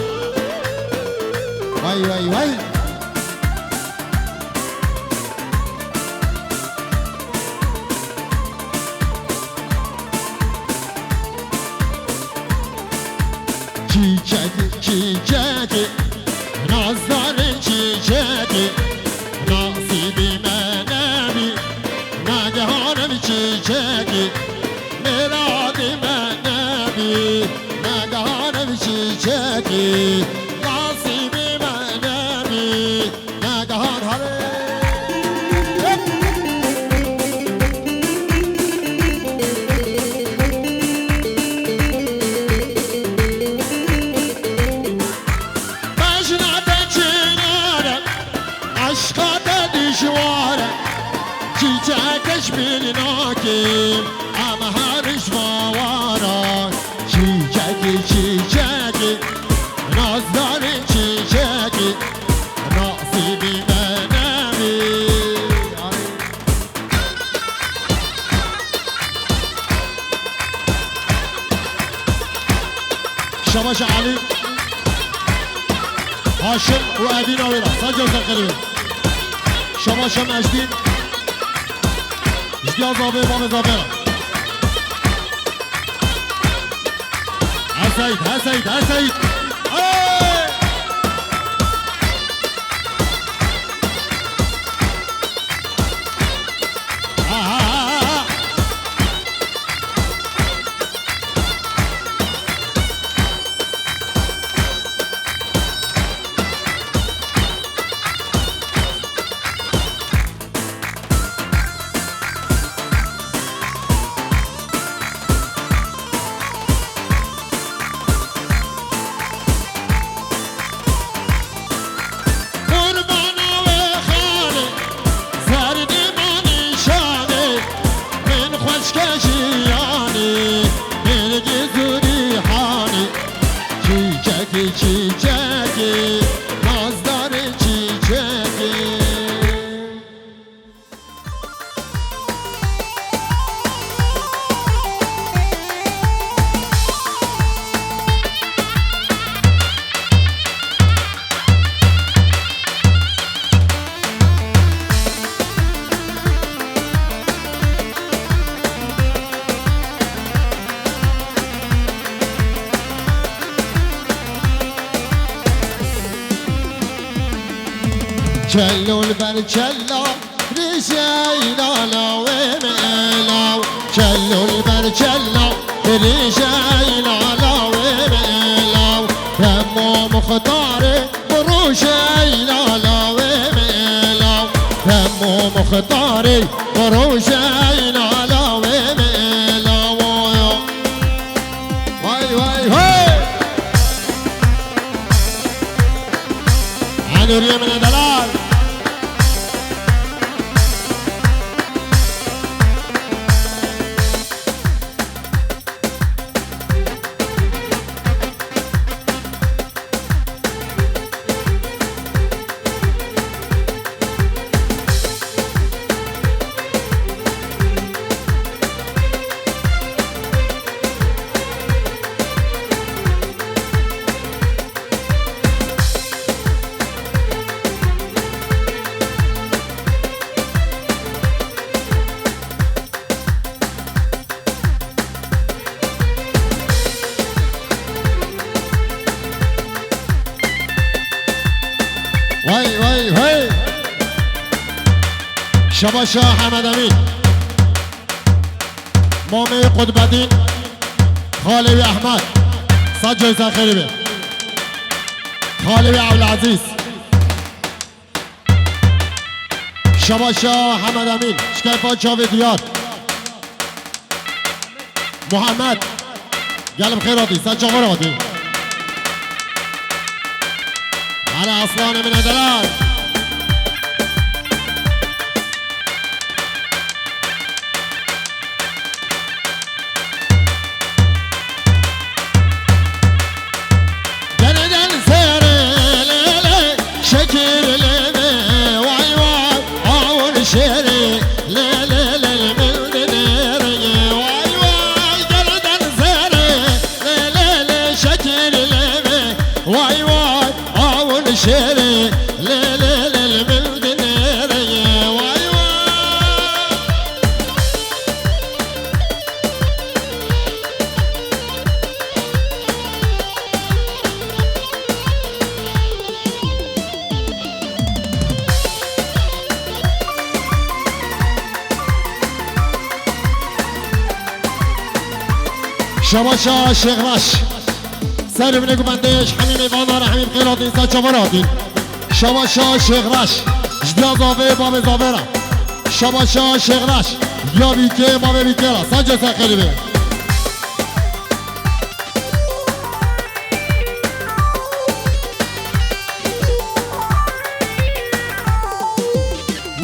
واي واي واي çiçeki nazların çiçeki nasibi menevi nagahanım çiçeki meradi menevi nagahanım çiçeki nasibi menevi nagahan hare çiçek bilinakim ama hariç mavara çiçek çiçek nazların çiçek شباش علي هاشم وأبي نويرة سجل تقريبا شباش مجدين جديا زابي بابي زابيرة هسيد هسيد هسيد çiçeği nazları çiçeği Kellul ber kella Rişeyla vemelav Kellul ber kella Rişeyla vemelav Temmo muhtari Ruşeyla vemelav Temmo muhtari Ruşeyla vemelav Vay vay vay Anur yemin edeler وای وای وای شباشا حمد امین مامی قطبدین خالوی احمد سجل زخیری به خالوی عبدالعزیز شباشا حمد امین شکیفا چاوی دیار محمد گلم خیراتی سجاقه راتی على أصلان من هدلال دندن سيري ليلي شكر ليلي واي واي عون شيري ليلي للمدنيري واي واي دندن سيري ليلي شكر ليلي واي واي شيري ليلي للمدنيري واي واي شباشا شيخ راش سر بنگو بندش همین ایوان حمید قیرات اینسا چواراتین شباشا شیخ رش جدیا زاوه باب زاوه را شباشا شیخ رش یا بیکه باب بیکه را سنجا سخیری به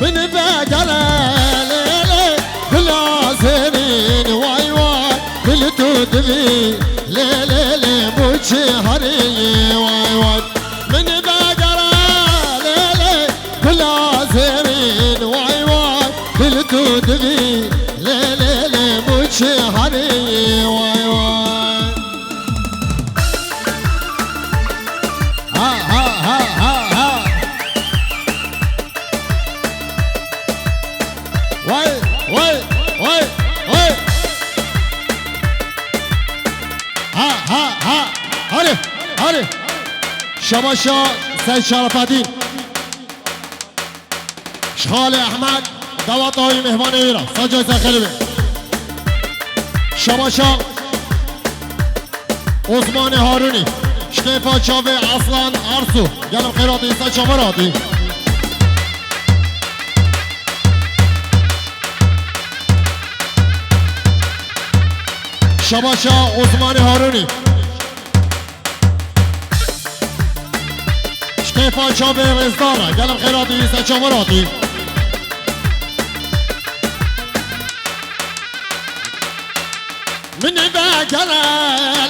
من بگره لیلی بلازرین وای وای بلتو دوی لیلی موچی هری وای وای من بگره لیلی بلازرین وای وای بلتو دوی لیلی موچی هری وای وای شباشا سید شرف الدین شخال احمد دوات های مهمان ایران سجای سخیلی شباشا عثمان هارونی شکیفا چاوه اصلان ارسو گلم خیراتی سج شماراتی شباشا عثمان هارونی شکیفا چاوه رزدارا گلم خیراتی سج شماراتی من ذاكرة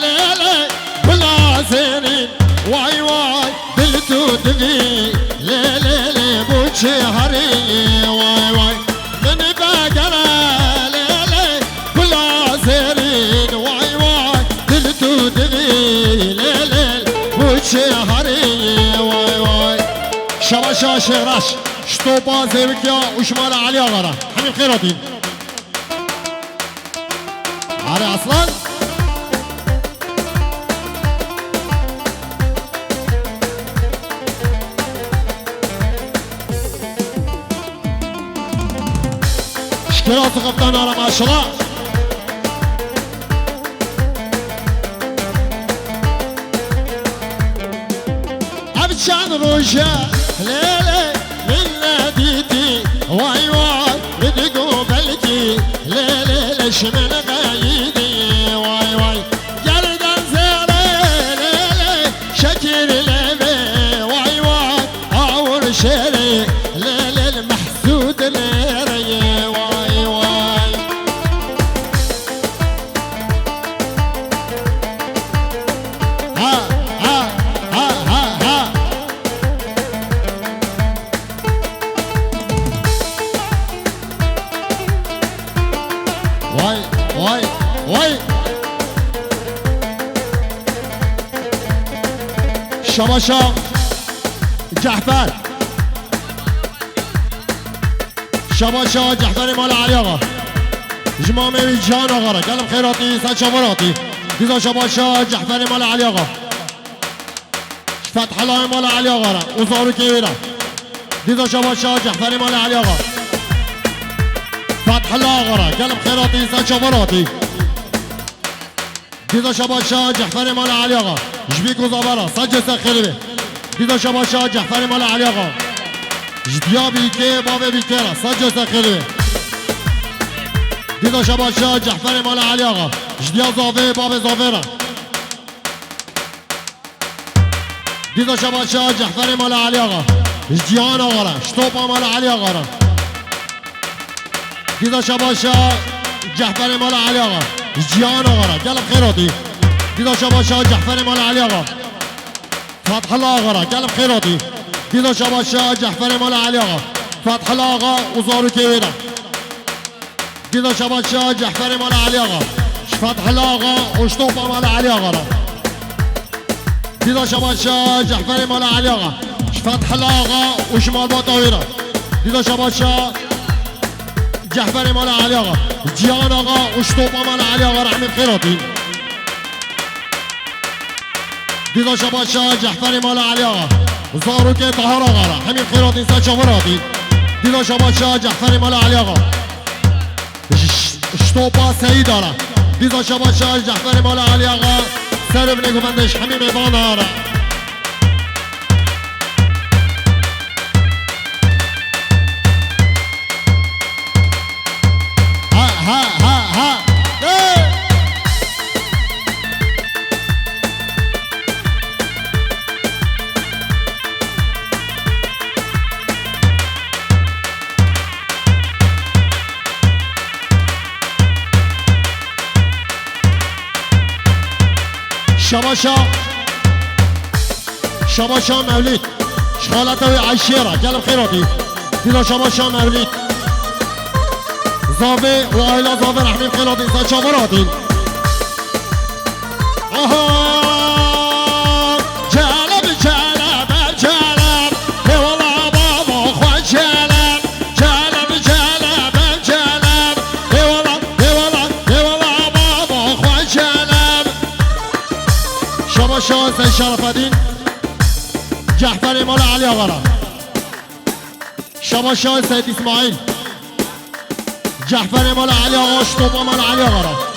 ليلي بلا سنين واي واي بلتو دفي ليلي بوشي هري واي واي من ذاكرة ليلي بلا سنين واي واي بلتو دفي ليلي بوشي هري واي واي شباشا شغراش شطوبا زيبكيا وشمال علي غرا حميم خيراتين علي اصلا شكرا تقبطان على ما شاء الله ابشان روجا ليلي من ناديتي واي واي بدقو بلكي ليلي ليش من غايدي واي واي جردن زيري ليلي شكل ليبي واي واي اور شيري ليلي المحسود ليري واي واي ها ها ها ها ها واي واي واي شباشا جحفر شباشا جحفر مال علي آقا جمامه جان آقا را کلم خیراتی سد شماراتی دیزا شباشا جحفر مال علي آقا فتح الله مال علي آقا را اوزارو کیویرا دیزا شباشا جحفر مال علي آقا فتح الله آقا را کلم خیراتی سد شماراتی دیزا شباشا جحفر مال علي آقا جبیکو زابرا سد سخیلی دیزا شباشا جحفر مال علي آقا جدیا بیکه باب بیکه سجا سخیلی دیدا شباشا جحفر مال علي آقا جدیا زاوه باب زاوه را دیدا شباشا جحفر مال علي آقا جدیان آقا را شتوپا مال علي آقا را دیدا شباشا جحفر مال علي آقا جدیان آقا را گلم خیراتی دیدا شباشا جحفر مال علي آقا فتح الله آقا را گلم خیراتی دیدا شباشا جحفر مال علي آقا فتح الله آقا اوزارو کیویرا دیدا شباشا جحفر مال علي آقا فتح الله آقا اشتوپا مال علي آقا را دیدا شباشا جحفر مال علي آقا فتح الله آقا وشمال باطاویرا دیدا شباشا جحفر مال علي آقا جیان آقا اشتوپا مال علي آقا رحمت خیراتی دیدا شباشا جحفر مال علي آقا زارو که طهار آقا را همین خیرات این سد شماراتی دیدا شباشا جحفر مال علي آقا شتوپا سعید آرا دیدا شباشا جحفر مال علي آقا سر ابن گفندش همین میوان آرا ها ها ها ها شباشا مولید شخالت و عشیره گلم خیراتی دیدا شباشا مولید زاوه و آیلا زاوه رحمیم خیراتی سد شماراتی آها جلب جلب جلب هوالا بابا خواه جلب جلب جلب جلب هوالا بابا خواه جلب شباشا سید شرف الدین جعفر مال علي آقا شما شاه سید اسماعیل جعفر مال علي آقا شطوبا مال علي آقا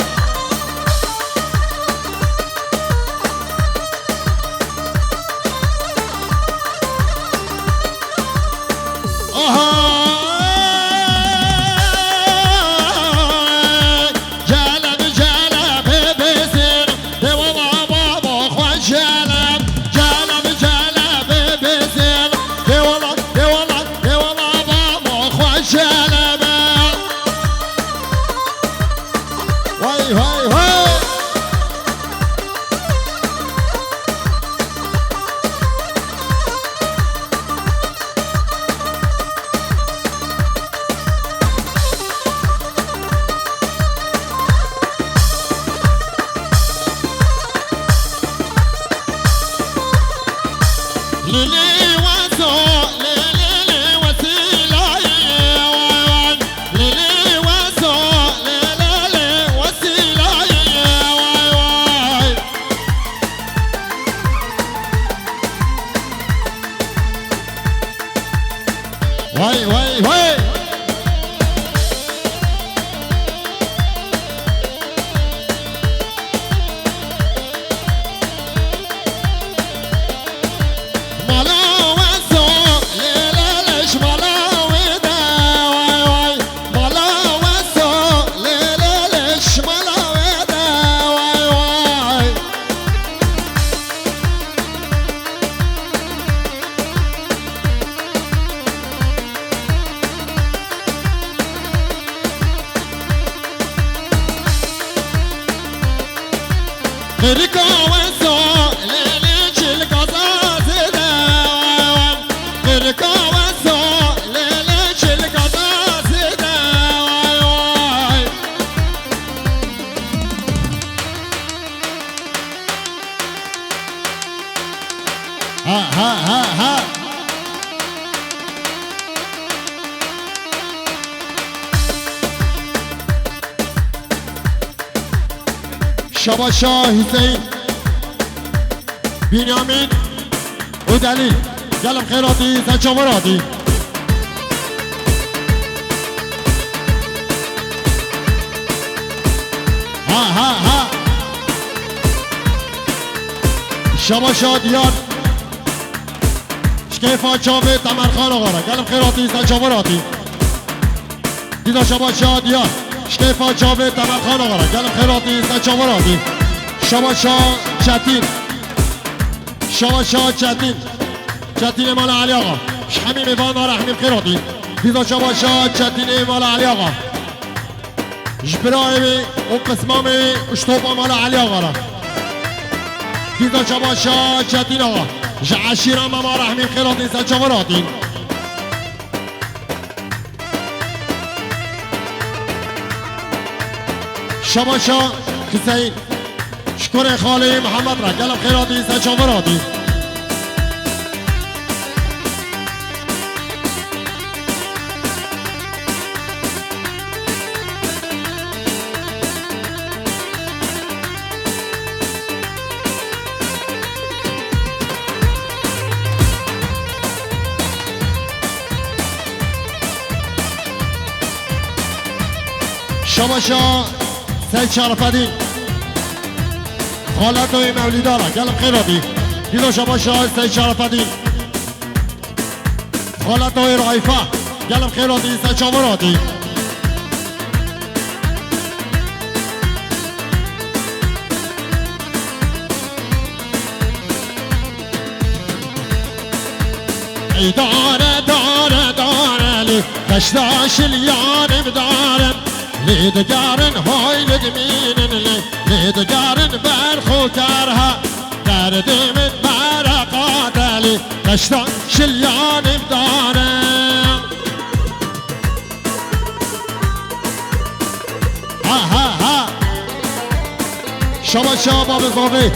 شبا شاه حسین بنیامین و دلیل گلم خیراتی زنچاوراتی ها شبا شاه دیار شکیفا چاوه تمرخان آقا را گلم خیراتی زنچاوراتی دیدا شبا شاه دیار شکیفا چاوه تمرخان آقا را گلم خیراتی زنچاوراتی شبا شاه چتین شما شاه چتین مال علی آقا شمی میوان رحمیم خیراتی دیدا شما شاه چتین مال علی آقا جبرای و قسمام اشتوبا مال علی آقا را دیدا شما شاه چتین آقا عشیران ما رحمیم خیراتی سجاوراتی شما شاه حسین شکر خالی محمد را گلم خیراتی سجاوراتی شما شاه سید شرفدین خالت های مولیدارا گلم خیراتی دیدو شما شاه سید شرفدین خالت های رایفه گلم خیراتی سید شاوراتی ای داره داره داره لی کشتاش لیانم دارم لی دگرن های لدمینن لی دگرن برخو کرها درد من برقات لی کشتاش لیانم دارم ها شما شما بزاوی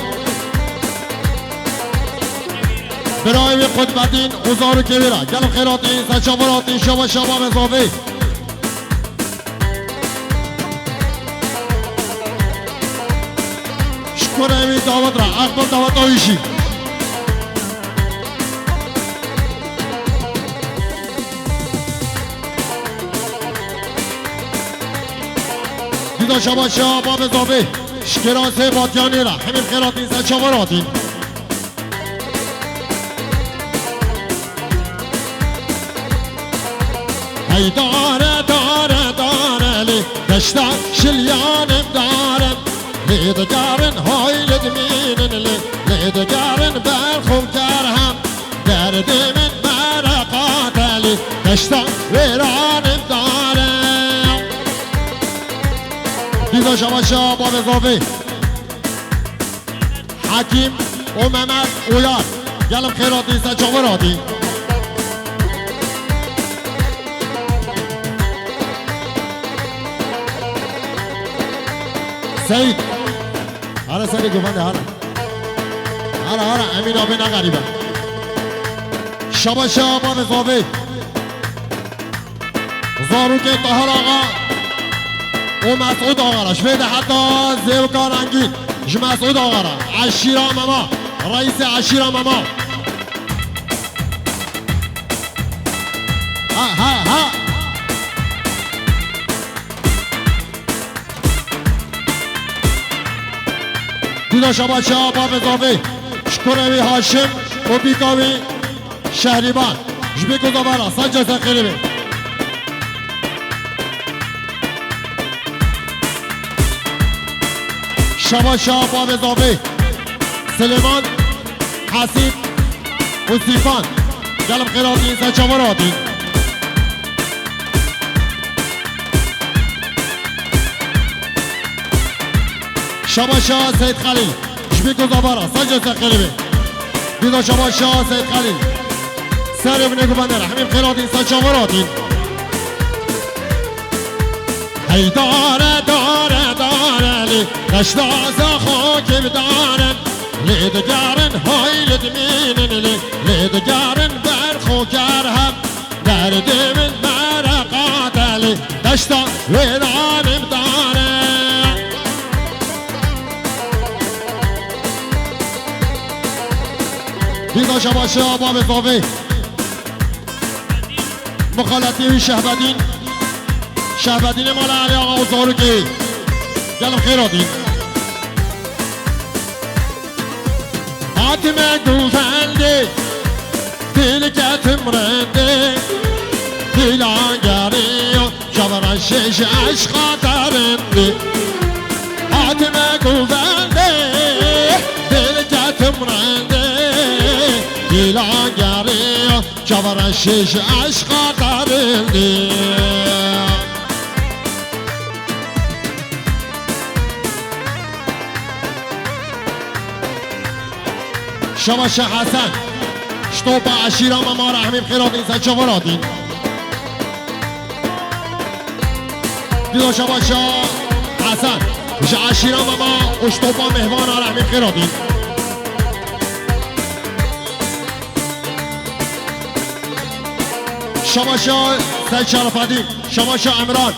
برای قدبتین اوزار کبیره گلم خیراتین سچاوراتین شما شما بزاوی شکر امی دعوت را اقبال دعوت آیشی دیدا شباشا باب اضافه شکراسه باتیانی را همین خیرات نیزه چاوراتی ای داره لی دشتا شلیانم دارم لی دگرن های لدمینن لی دگرن برخوب کرهم درد من مرقات لی دشتا ویرانم دارم دیدا شباشا باب اضافه حکیم و محمد اویار گلم خیرات نیزه چاوراتی سعید آره سعید گفنده آره امین آبی نغریبه شباشا باب اضافه زاروک طاهر آقا و مسعود آقا را شوید حتی زیوکار انگید مسعود آقا را عشیرا ماما رئیس عشیرا ماما ها دیدا شباشا باب اضافه شکروی هاشم و بیکاوی شهریبان جبی گذابارا سنجا سخیری بی شباشا باب اضافه سلیمان حسیب و سیفان گلم خیراتی سنچاوراتی شباشا سید خلیل جبی گذابارا سنجا سخیری دیدا شباشا سید خلیل سر ابن گوبندر همین خیراتی سنچاوراتی ای داره لی دشتازا خاکی بدارن لی دگرن های لدمینن لی دگرن برخو کرهم درد من مرقات لی دشتا ویرانم دارن دیدا شباشا باب اضافه مخالطی شهبدین مال علی آقا و زاروکی گلم خیراتین حاتم گوزنده دل کتم رنده دل آنگری و جبرشش عشقا درنده حاتم گوزنده دل کتم رنده دل آنگری و جبرشش عشقا درنده شباشا حسن شطوب عشیرا ماما رحمیم خیرات این سنچاوراتین دیدا شباشا حسن عشیرا ماما و شطوب مهوانا رحمیم خیراتین شباشا سید شرفدین شباشا عمران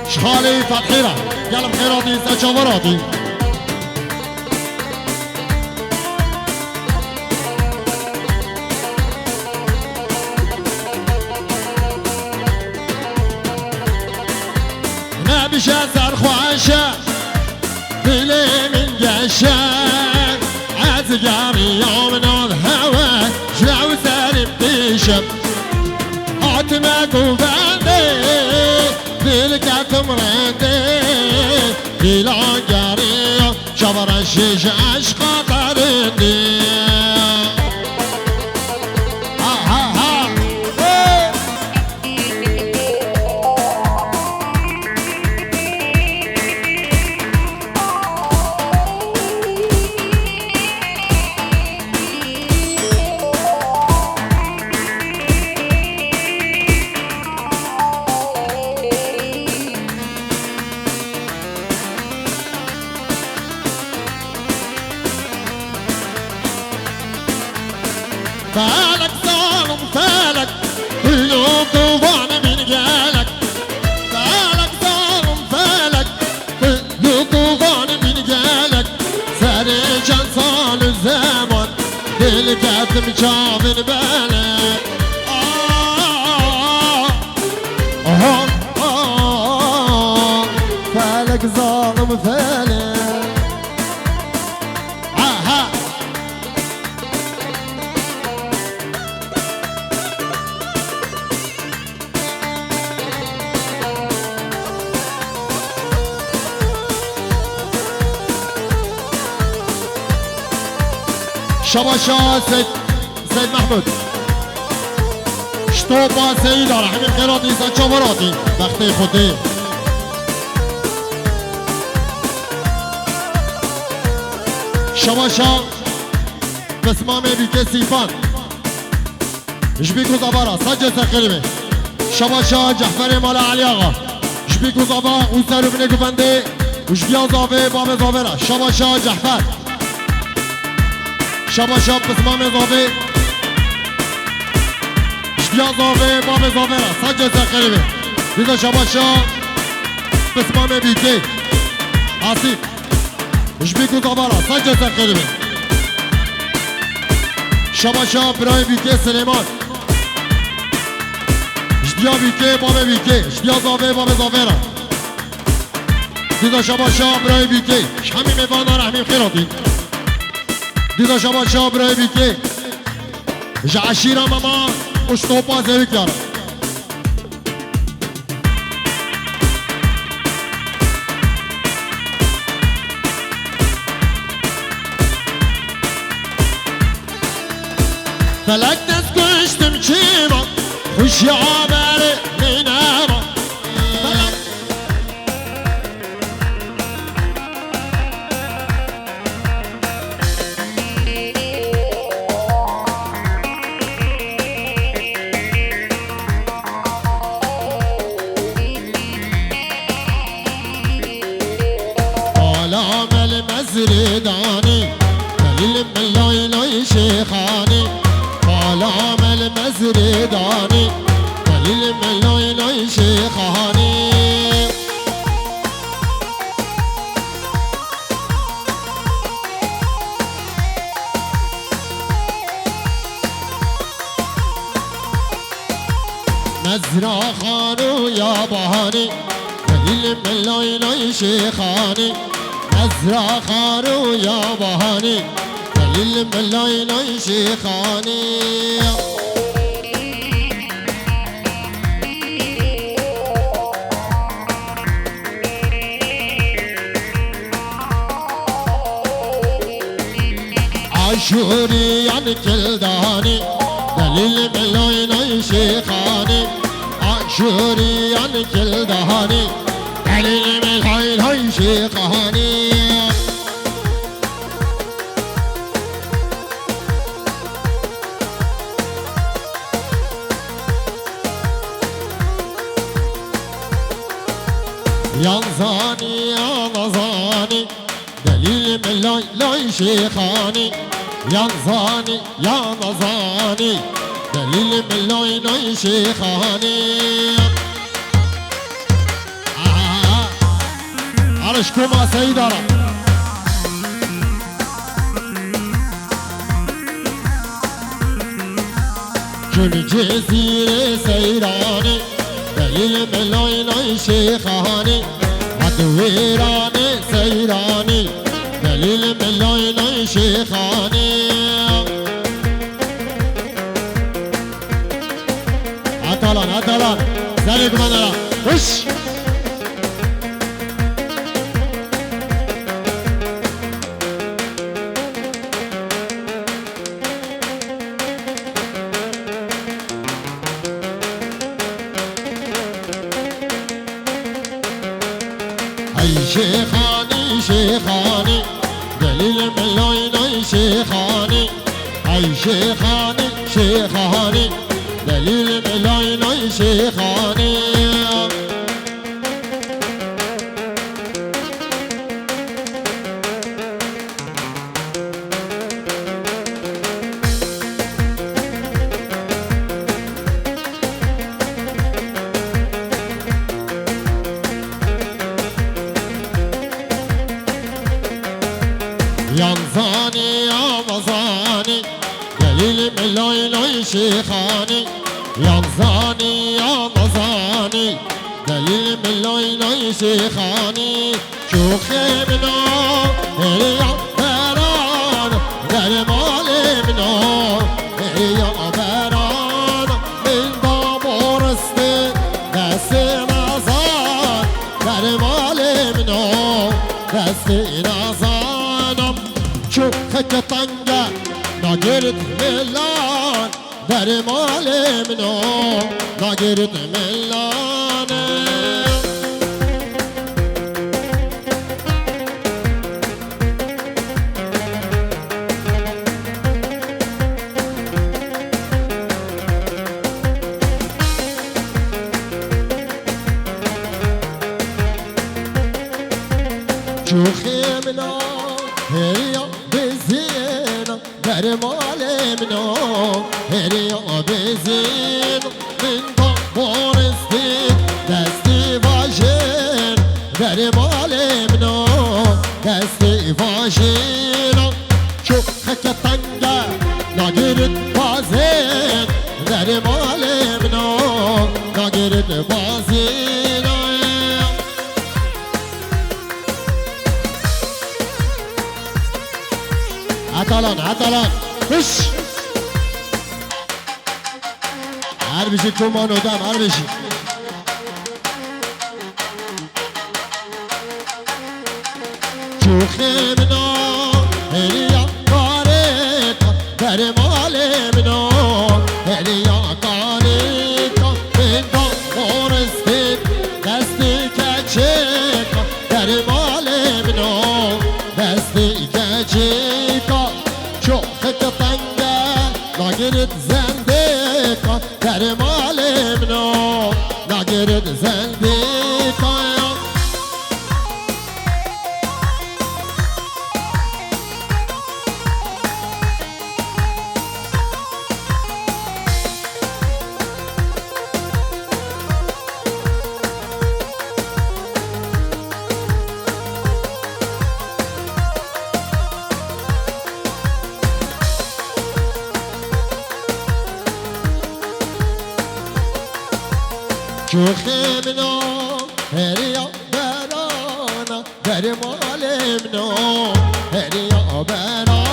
شخالی فتحی را گلم خیراتین سنچاوراتین نبشه سرخوشه دلی من گشن از گریام ناد هوا جلو سرم دیشم حاتمه گوزنده دل کتم رنده دیلان گریم شبرشش عشقا درنده فالك ظالم فالك قلوب طوفان من قالك فالك ظالم فالك قلوب طوفان من قالك سري جان صال الزمن بالكاتم شاف بالك شباشا سيد محمود شطوبا سيدة رحمين خيرات إنسان شواراتي بختي خودي شباشا بسمامي بيكي سيفان جبيكو زبارة سجل سخيرمي شباشا جحفري مالا علي آغا جبيكو زبا وسالو بنيكو بندي وجبيان زافي بابي زافيرا شباشا جحفر شباشا بسمامي زافي جبيان زافي بابي زافيرا سجل سخيرمي بيزا شباشا بسمامي بيكي عصيب جبيكو زبارة سجل سخيرمي شباشا براي بيكي سليمان جديا بيكي بابا بيكي جديا زافي بابا زافيرا ديدا شباشا براي بيكي شحمي ميفانا رحمي خيراتي ديدا شباشا براي بيكي جعشيرا ماما وشطوبا زيك يارا فلك تسكشتم شيما خوش عبالي نيناما عالم المزرداني دليل من لاي لاي شيخاني عالم المزرداني دليل من لاي لاي شيخاني مزرع خانو يا بهاني دليل من لاي لاي شيخاني مزرع خانو يا بهاني دليل من لاي لاي شيخاني عاشوري يعني كل دهاني دليل من لاي لاي شيخاني عاشوري يعني كل دهاني دليل من لاي لاي شيخاني ينزاني يا نزاني دليل من لاي لاي شيخاني ينزاني يا نزاني دليل من لاي لاي شيخاني عرشكم سيدارا جون جزيرة سيراني دليل من لاي لاي شيخاني عدويراني سيراني دليل من لاي لاي شيخاني عطلان عطلان زالك منرا وش اي شيخاني شيخاني دليل من لاي لاي شيخاني اي شيخاني شيخاني دليل من لاي لاي شيخاني ينزاني يا مزاني دليل من لاي لاي شيخاني ينزاني يا مزاني دليل من لاي لاي شيخاني شوخي منو يا بران دل مالي منو يا بران من دامورستي دستي نزان دل مالي منو دستي نزان شوخك طنجة ملان در مال منو ناگرد ملانه شوخي منو هريا بزينة در مال منو هريا بزينة من بورستي دستي واجين در مال منو دستي واجين شوخك تنجا ناگرد بازين در مال منو ناگرد بازين عطلان خش هر بشی کمان ادم هر بشی شوخی منو هلیا کاریکا در مال منو هلیا کاریکا بیندا مورستی دستی کچیکا در مال منو دستی کچیکا شوخك طنجة ناقرد زنديقة در مال منو ناقرد زنديقة شوخي منو هريا برانا در مال منو هريا برانا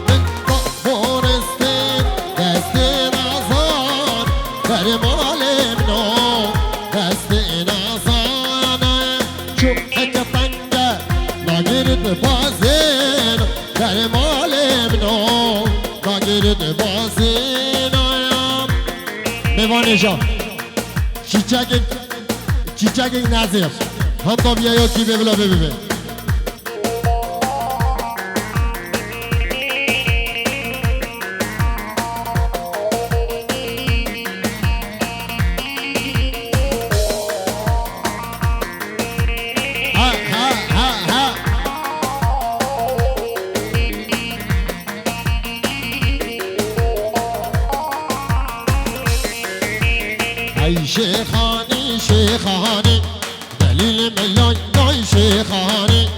من بورستين دستي نازان در مال منو دستي نازان شوخك طنجة ناگرد بازين در مال منو ناگرد بازين میوانی جان چیچک نظیر هم تا بیا یا کی ببلا ببیبه شيخاني شيخاني دليل ملاي لاي شيخاني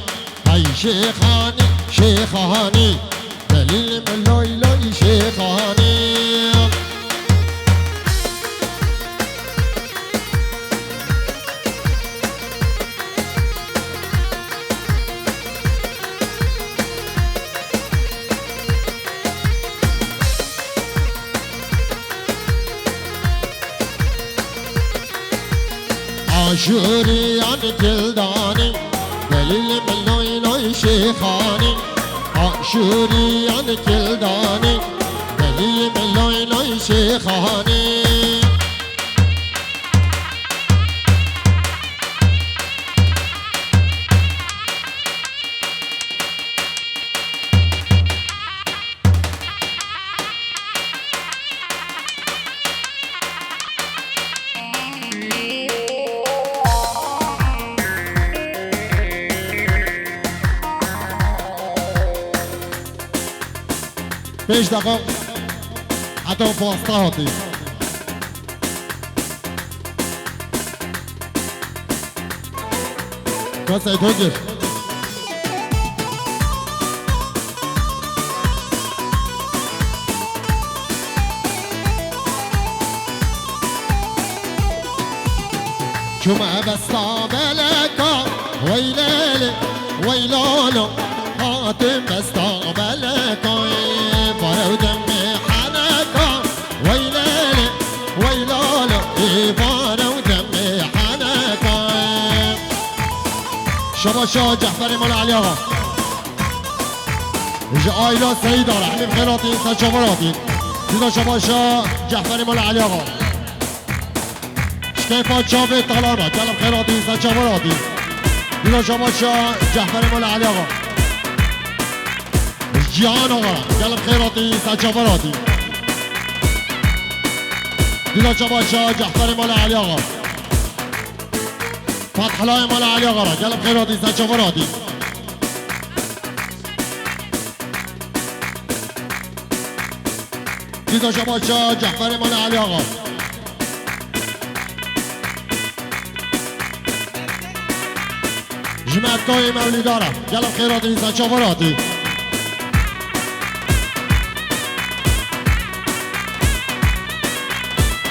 هاي شيخاني شيخاني دليل ملاي لاي شيخاني عاشوريان كلداني دليل من لوي لوي شيخاني عاشوريان كلداني دليل من لوي لوي شيخاني پیش دقیق حتی پاستا هاتی کسی تو گیر شما بستا بلکا ویلیلی ویلالو حاتم بستا بلکا فرو دمی حنکا ویلیلی ویلالو فرو دمی حنکا شما شاه جعفر مولا علی آقا آیلا سعید داره همین خیراتی انسان چاوراتی دیدا شباشا جعفری مال علی آقا شکیفا چاوه تالارا جلب خیراتی انسان چاوراتی دیدا شباشا جعفری مال علی آقا جیان آقا جلب خیراتی انسان چاوراتی دیدا شباشا جعفری مال علی آقا فتح الله مال علی آقا جلب خیراتی انسان چاوراتی دیدا شباشا جعفر مال علی آقا جمعتای مولی دارم گلم خیرات نیستن چاوراتی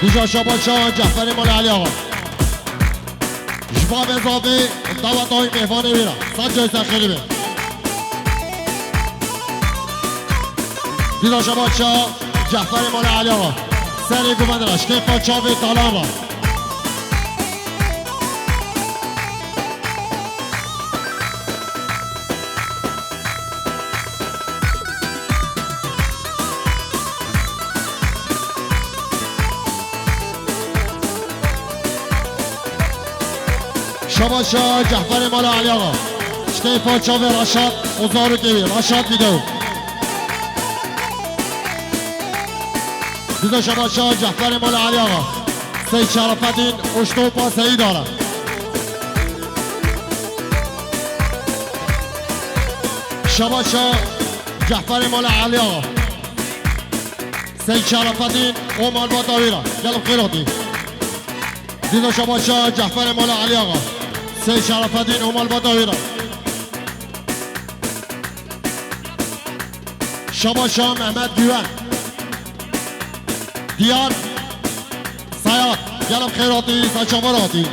دیدا شباشا جعفر مال علی آقا جباب اضافی دعوت های مهمانه بیرم صد جای سخیری بیر دیدا شباشا جعفر مال علی آقا سری گوبندرش کیفا چاوی تالابا شباشا جعفر مال علی آقا کیفا چاوی رشاد اوزارو کبیر رشاد میدو دیدا شباشا جعفر مال علی آقا سید شرفتین اشتوپا سعید دارم شباشا جعفر مال علی آقا سید شرفتین عمر با داویرا گلم خیراتی دیدا شباشا جعفر مال علی آقا سید شرفتین عمر با داویرا شباشا محمد گیوان دیار سیاد گلم خیراتی سچاوراتی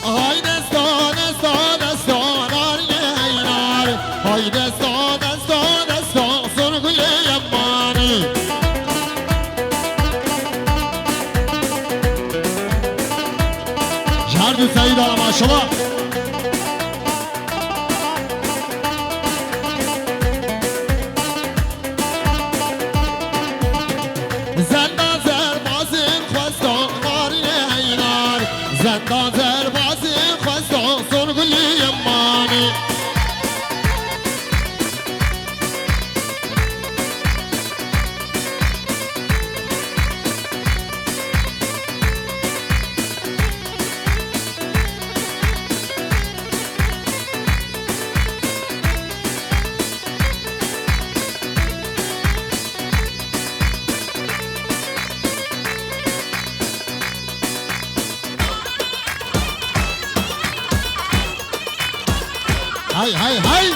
های دستان دستان دستان آرینار های دستان دستان دستان سرگوی یمانی جهردو سعید آرام آشما زندان زربازی خواستان آرین اینار زندان زربازی خواستان سرگوی یمانی هاي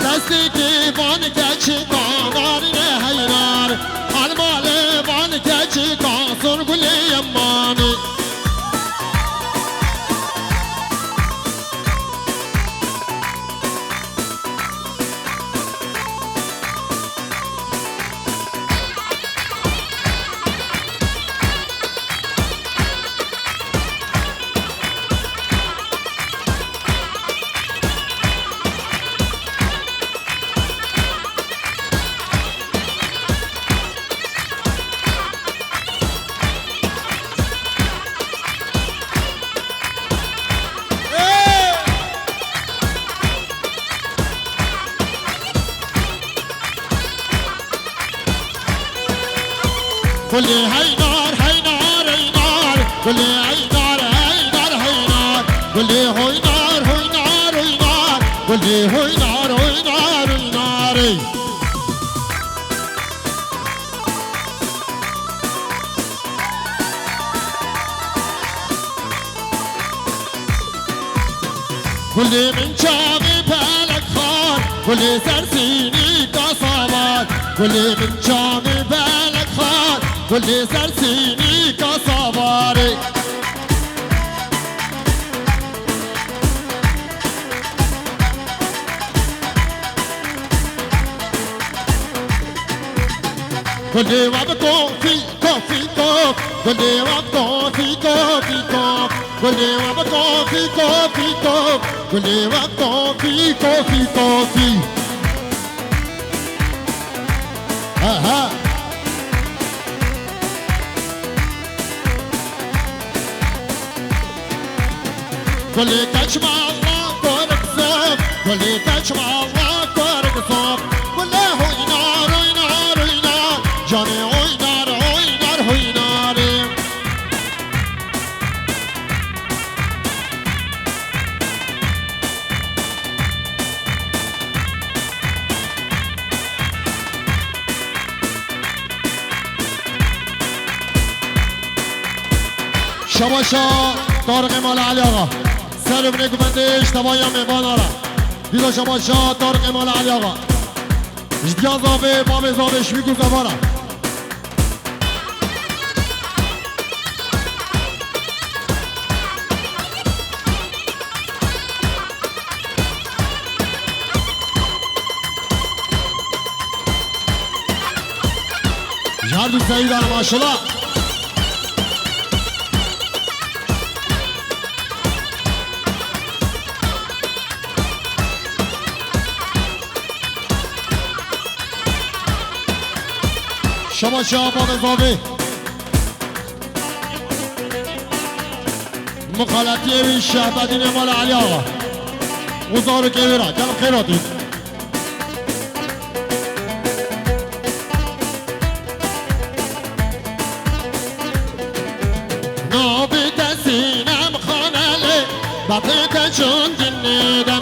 دستی که وان کچی کاناری حیرار المال وان کچی کان سرگولی یمانی قل لي هي نار هي نار هي نار قل لي هي نار هي نار هي نار قل لي هي نار هي نار هي نار قل لي هي نار هي نار هي نار كل من شافي بالك خار كل سرسيني كصابات كل من شافي بالك خار كل سرسيني كصاباري كل وقت كوفي كوفي كوف كل وقت كوفي كوفي كوف كل وقت كوفي كوفي كوف كل وقت كوفي كوفي كوفي ها كل تجمع الله كورك صوف كل تجمع الله كورك صوف كل هو ينار ينار ينار جاني ينار ينار ينار شباشا طارق مال علی آقا سر بنه گوندش تبایا میوان آره دیدا شباشا طارق مال علی آقا جدیا زاوه باب زاوه شویگو زباره جهر دوست سعیدان ماشالله شما شباب زاوی مخالطی وی شهبدین مال علی آقا وزارو که بیرا جنب خیراتی نابی تسینم خانه بقیت چون دنیدم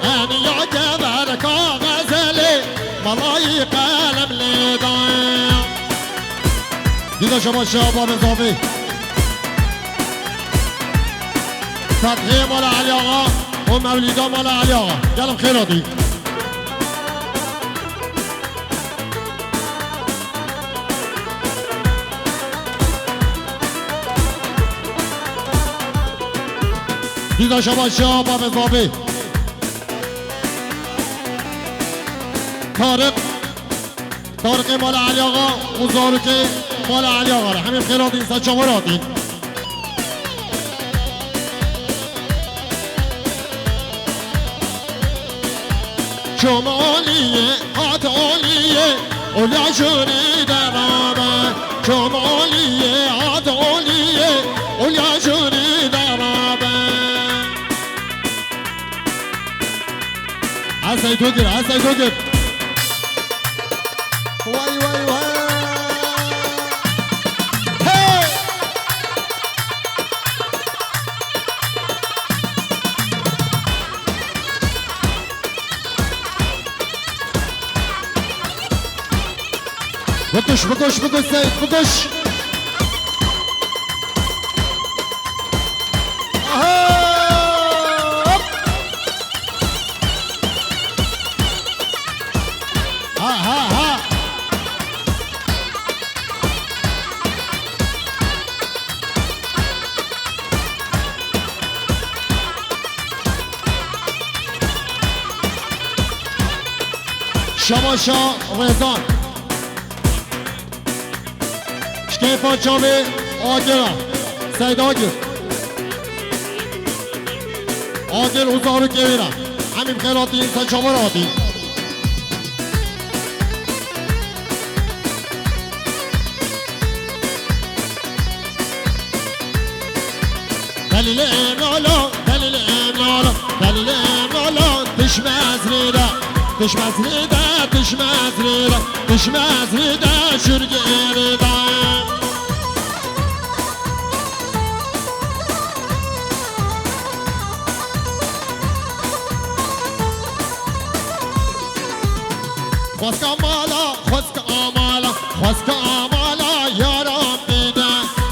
انیا گبر کاغذلی ملای قلم لیدم دیگه شما شباب زاوی فتحی مال علی آقا و مولیدا مال علی آقا گلم خیراتی دیگه شما شباب زاوی طارق مال علی آقا و زاروکه مال علی آقا را همین خیراتین سا چماراتین شمالیه عدالیه اولیا جوری درابه شمالیه عدالیه اولیا جوری درابه هستی تو گیر هستی تو گیر وای وای وای هی بکش بکش بکش سید بکش شماشا رزان شکیفا جامعه آگرم سید آگر آگر اوزارو که بیرم همین خیراتی انسان شما را آتی دلیل امرالا دلیل امرالا دلیل امرالا دشمز ریده دشمز ریده دشمز ریده دشمز ریده شرگ ریده خواست مالا خواست آمالا خواست آمالا یارم دیده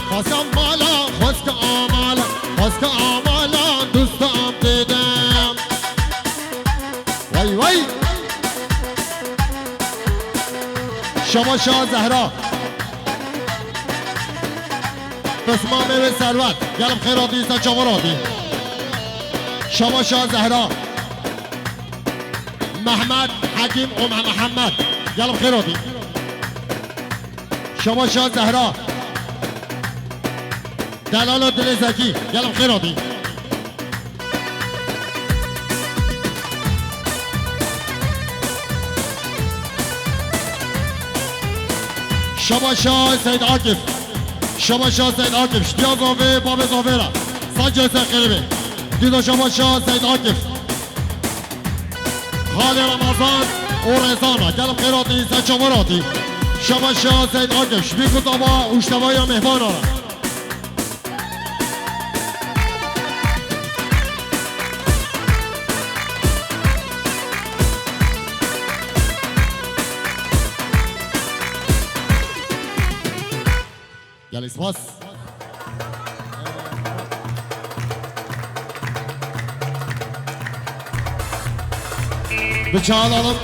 خواست مالا خواست آمالا خواست آمالا دوستم دیدم وای وای شما شاه زهرا بسمامه به ثروت گلم خیراتی سن چمراتی شما شاه زهرا محمد حکیم و محمد گلم خیراتی شما شاه زهرا دلال و دل زکی گلم خیراتی شما شاه سید عاکف شما شاه سید عاکف شتیا زاوه باب زاوه را سنجه سخیره دیدو شما شاه سید عاکف خالی رمضان و رزانا گلم خیراتی سن چمراتی شما شاه سید عاکف شبی کتابا اوشتوا یا مهمان را گلی سپاس بچه alalım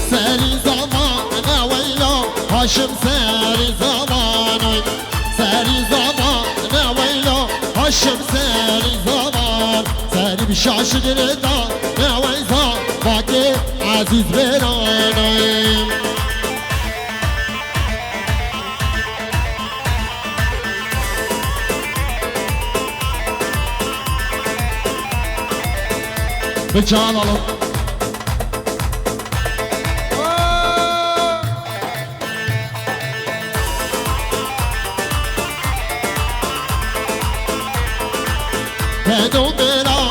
Seri zamanı veyla Haşim seri zamanı Seri zamanı veyla Haşim seri zaman Seri bir şaşırır da Ne veyza Baki aziz veranayım Bıçağı alalım تدو برا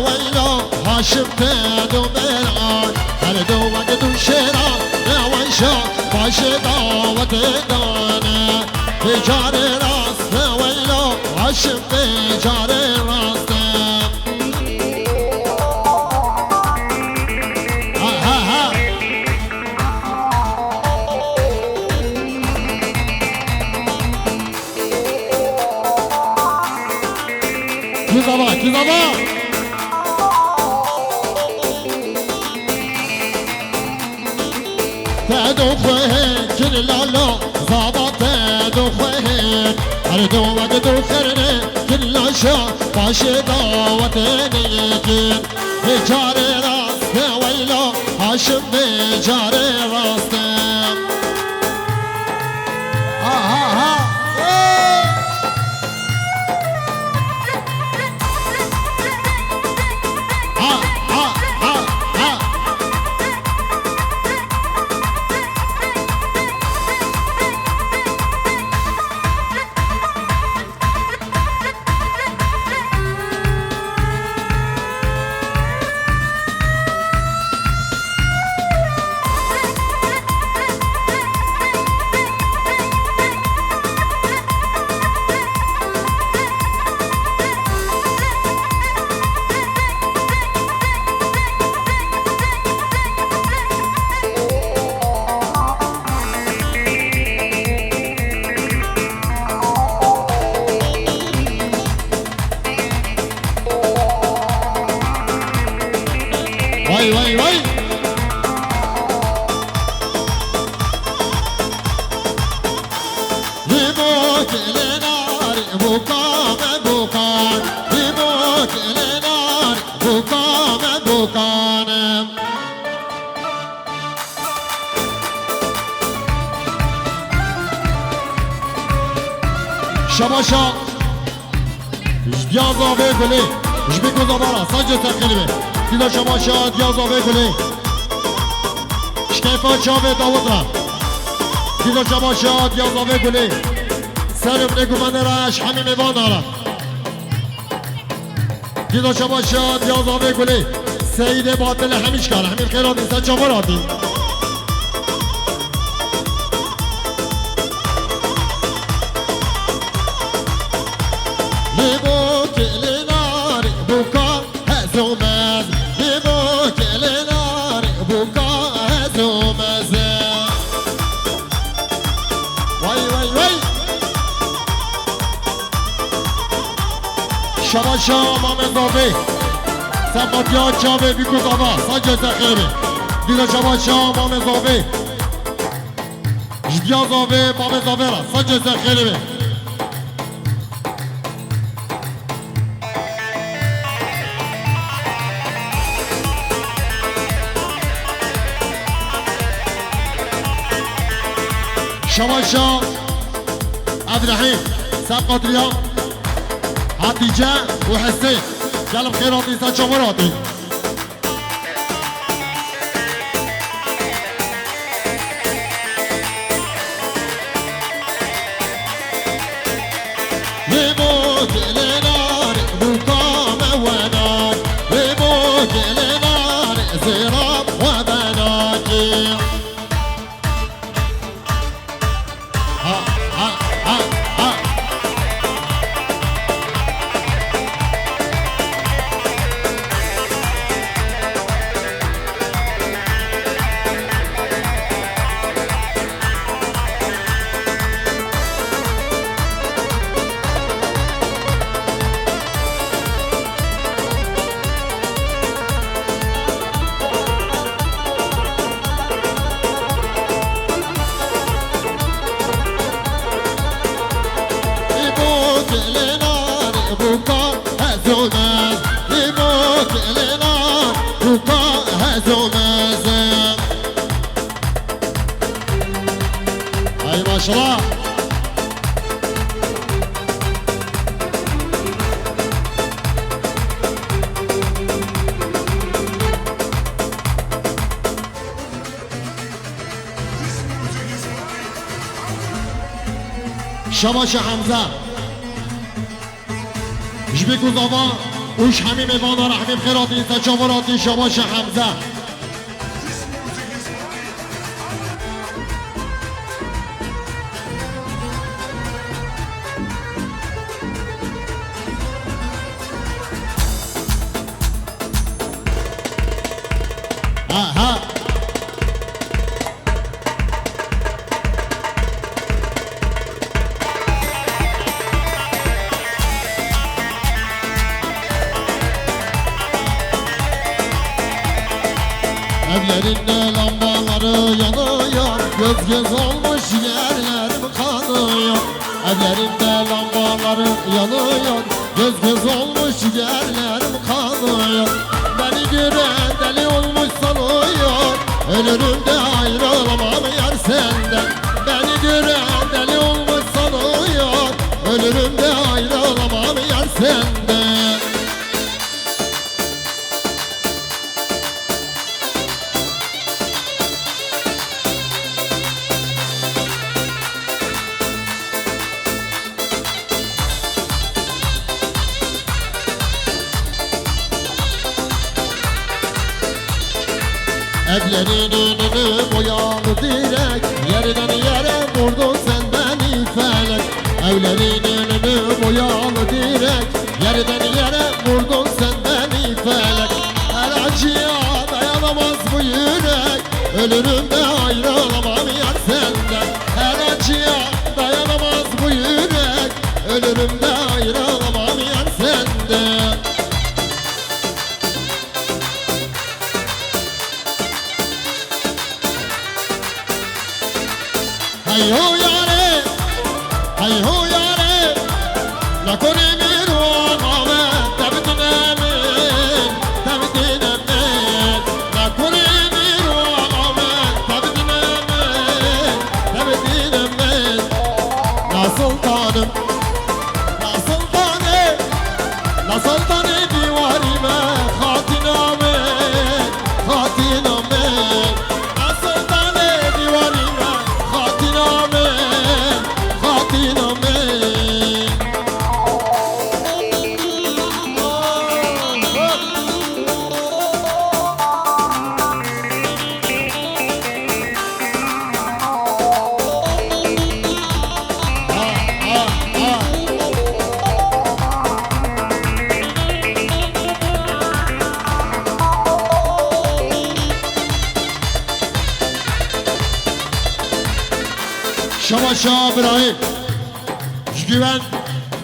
ويلا هاشم تدو برا هل دو وقت شرا نويشا باشي دعوة دانا بجار راس ويلا هاشم بجار راس Kızaba تدو خوهن كل لالا زابا تدو خوهن هر دو وقت دو خرنه كل شا باشي دعوة نيكين بجار راست ويلا هاشم بجار راست ها ها ها Vay vay vay Limok elenar bukame bukan Limok elenar bukame bukanem Şabaşa Jdiyaza ve guli Jbiku zabara Sancı terkili be دیدو شما شاد یا زاوه کلی شکیفا چاوه داود را دیدو شما شاد یا زاوه کلی سرم نگومنده راش همین میوان دارم دیدو شما شاد یا زاوه کلی سید باطل همیش کار همین خیرات نیستن چما راتی ببو كل نار بوكا هزومز ببو كل نار بوكا هزومز وای وای وای شباشا مامن داوی سباتیا جاوی بیکو داوا ساجه زخیری دیگه شباشا مامن داوی جدیا داوی مامن داوی را ساجه زخیری بی شباشا عبدالرحیم سبقاتریا حتیجه و حسین جلب خیراتی سچاوراتی لیمو گلنار بوکام ونار لیمو گلنار زیراب و بناکی Ay maşallah. شباش حمزه جبیکو زاوا اوش همین میوانا رحمیم خیراتی تجاوراتی شباش حمزه ها Evlerinde lambaları yanıyor, göz göz olmuş yerlerim kanıyor. Evlerinde lambaları yanıyor, göz göz olmuş yerlerim kanıyor. Beni gören deli olmuş sanıyor, ölürüm de ayrılamam yar senden. Beni gören deli olmuş sanıyor, ölürüm de ayrılamam yar senden. Evlerinin önünü boyalı direk, yerden yere vurdun sen beni felek. Evlerinin önünü boyalı direk, yerden yere vurdun sen beni felek. Her acıya dayanamaz bu yürek, ölürüm de ayrılamam yar senden. Her acıya dayanamaz bu yürek, ölürüm de ayrılamam yar senden. Hay ho yare, hay ho yare, la corrimi ruame, tabitname, tabitname, la corrimi ruame, tabitname, tabitname, la sultanım, la sultanı, la sultanı divarime, hatiname, hatiname, la sultanı divarime. شما شاه ابراهیم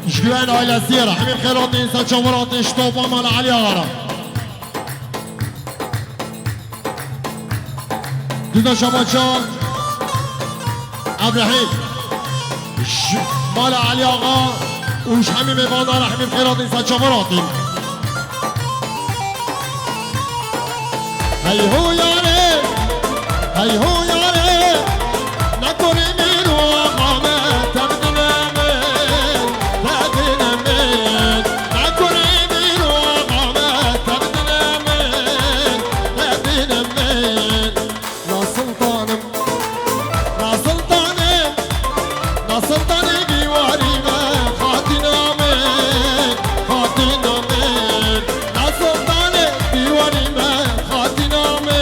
جگوان آیلسیه را همین خیرات انسان چورات اشتوبا مال علی آقا را دوزا شما شاه ابراهیم مال علی آقا وش همین میوان را همین خیرات انسان چوراتی هی هو یاره هی هو یاره نکنی میرو آقامه تبدیلمه تبدیلمه نکنی میرو آقامه تبدیلمه تبدیلمه ناسلطانم ناسلطانم ناسلطانم بیواریمه خاطینامه خاطینامه ناسلطانم بیواریمه خاطینامه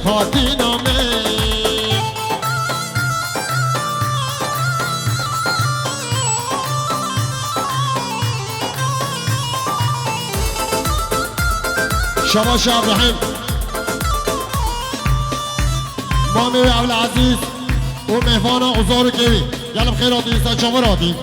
خاطینامه شما شاه ابراهیم مامی و عبدالعزیز و مهوانا اوزارو کیوی یلم خیرات ایسا چوراتی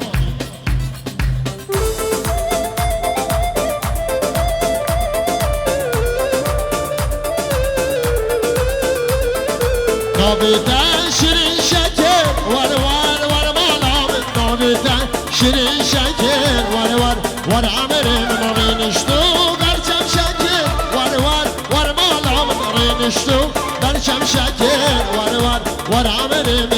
نابیتن شیرین شکر ور ور ور مالام نابیتن شیرین شکر ور ور ور عمرم نابینشتو برچم شکر ور ور ور مالام نابینشتو برچم شکر ور ور ور عمرم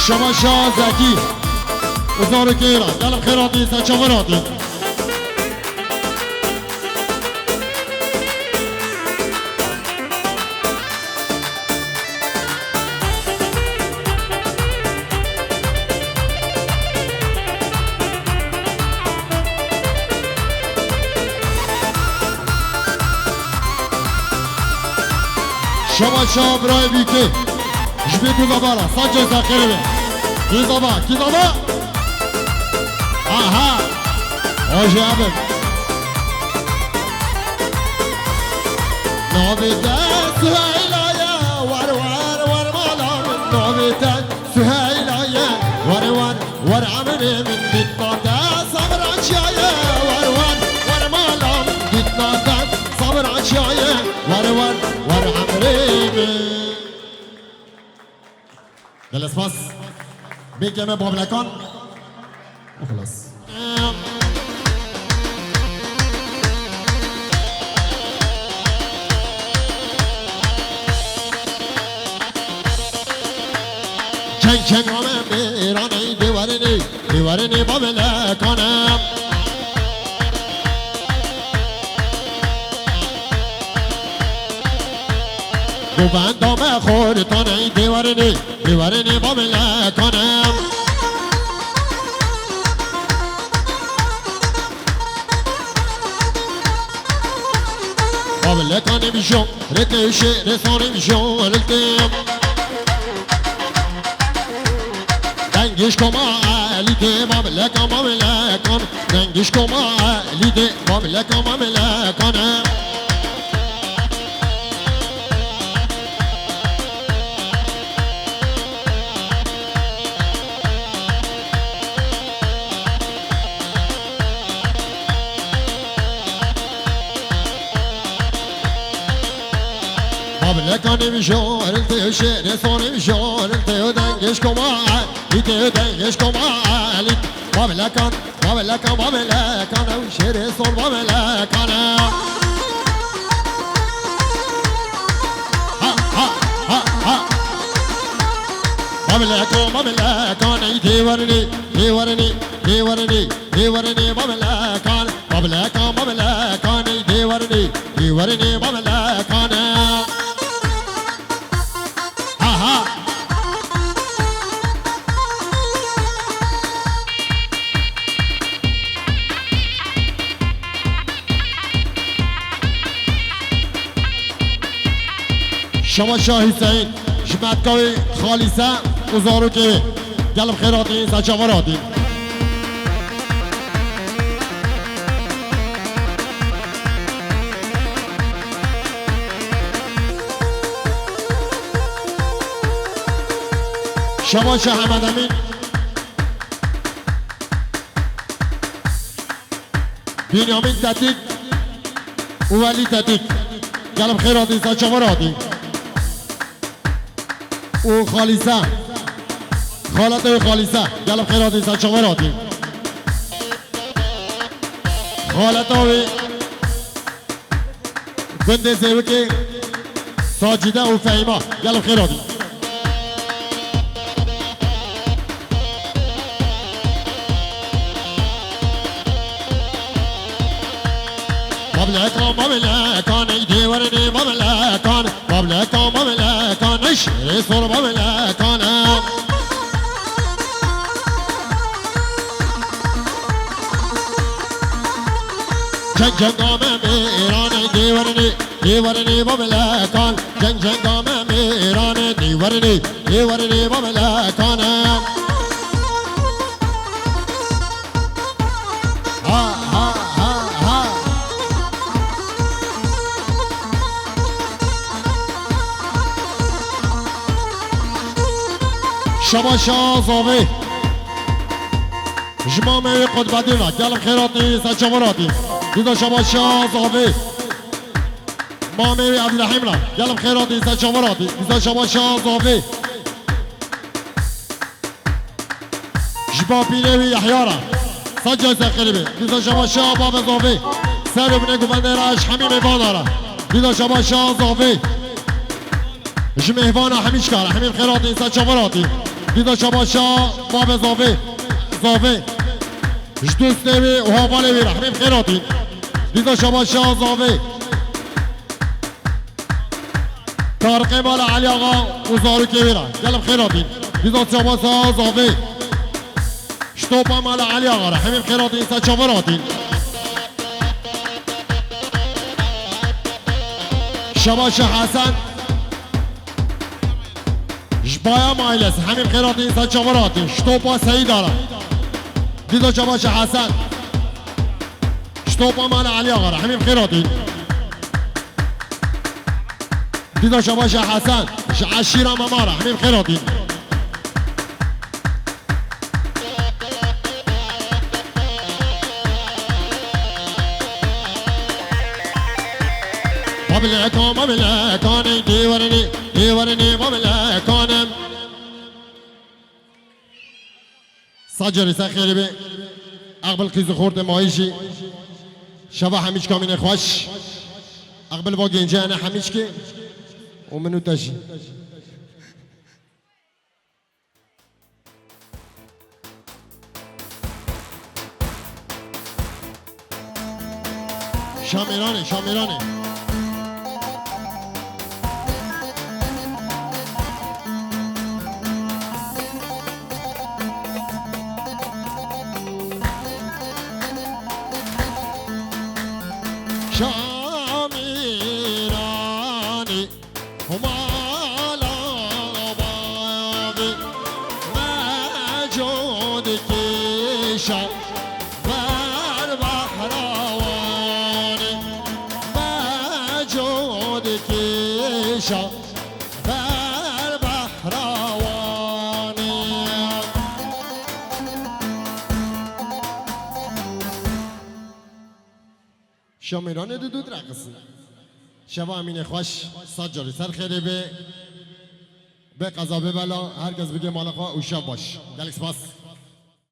شما شاه زکی اوزارو که ایران دلم خیراتی سچوراتی شما شاه برای بیکی جبی کوزا بارا سانچه ساخره بی کیزابا کیزابا آها آجی عبد نابیده سهیلایا ور ور ور مالا من نابیده سهیلایا ور ور ور عملی من دیتناده صبر عشایه ور ور ور مالا من دیتناده صبر عشایه ور ور ور عملی من دلسپاس بگم بابلکان و خلاص چنگ چنگ آمه بیرانی دیوارنی دیوارنی بابلکانم گوبندام خورتانه دیوارنی دیوارنی بابلکانم بابلکانه بیشم رتشه رسانه بیشم رلتیم دنگش کما علیده بابلکان بابلکان دنگش کما علیده بابلکان بابلکانم بابلکانی بیشون رلته شعر سانی بیشون رلته دنگش کما علیده دنگش کما علیده بابلکان بابلکان بابلکان و شعر سان بابلکان بابلکان بابلکان دیوارنی دیوارنی دیوارنی دیوارنی بابلکان بابلکان بابلکان دیوارنی دیوارنی بابلکان شما شاه حسین شمتکاوی خالیسه اوزارو که گلم خیراتی سچاوراتیم شباش احمد امین بنیامین تدیک و ولی تدیک گلم خیر آدین ساچمار آدین و خالیسه خالت و خالیسه گلم خیر آدین ساچمار آدین خالت و گنده زیوکی ساجده و فهیمه گلم خیر آدین مملكان يدي ورني مملكان اشري صور مملكان جنجنگام میران دیورنی مملکان جنجنگام میران دیورنی مملکان شما شازاوی جمامه قدبادی را گلم خیراتی سچماراتی دیدا شما شازاوی مامه عبدالرحیم را گلم خیراتی سچماراتی دیدا شما شازاوی جبا پیله وی یحیارا سجای سخیری دیدا شما شاباب زاوی سر ابن گفنده راش همین میوان را دیدا شما شازاوی جمهوان همیش کاره همین خیراتی سچماراتی دیدا شما باب زاوه جدوست نوی و حواله وی رحمیم خیراتی دیدا شما زاوه تارق مال علی آقا و زاروکی وی را گلم خیراتی دیدا شما زاوه شتوپا مال علی آقا رحمیم خیراتی ایسا چاوراتی شباش حسن جبایا مایلس همین خیراتی ایسا چاوراتی شتوپا سعید دارم دیدا شباش حسن شتوپا مال علی آقا همین خیراتی دیدا شباش حسن عشیرا ممارا همین خیراتی مملكان ديورني مملكان سجري سخيري بي اقبل قيز خورد مايشي شبا هميش كامين خوش اقبل با گنجه انا هميش كي ومنو تاشي شاميراني شاميراني هما لا بابي موجود كيشا بالبحراواني موجود كيشا بالبحراواني شاميراني دود رقص شبا امین خوش سجاری سر خیلی به قضا ببلا هر کس بگه مال خواه او شب باش گلکس باس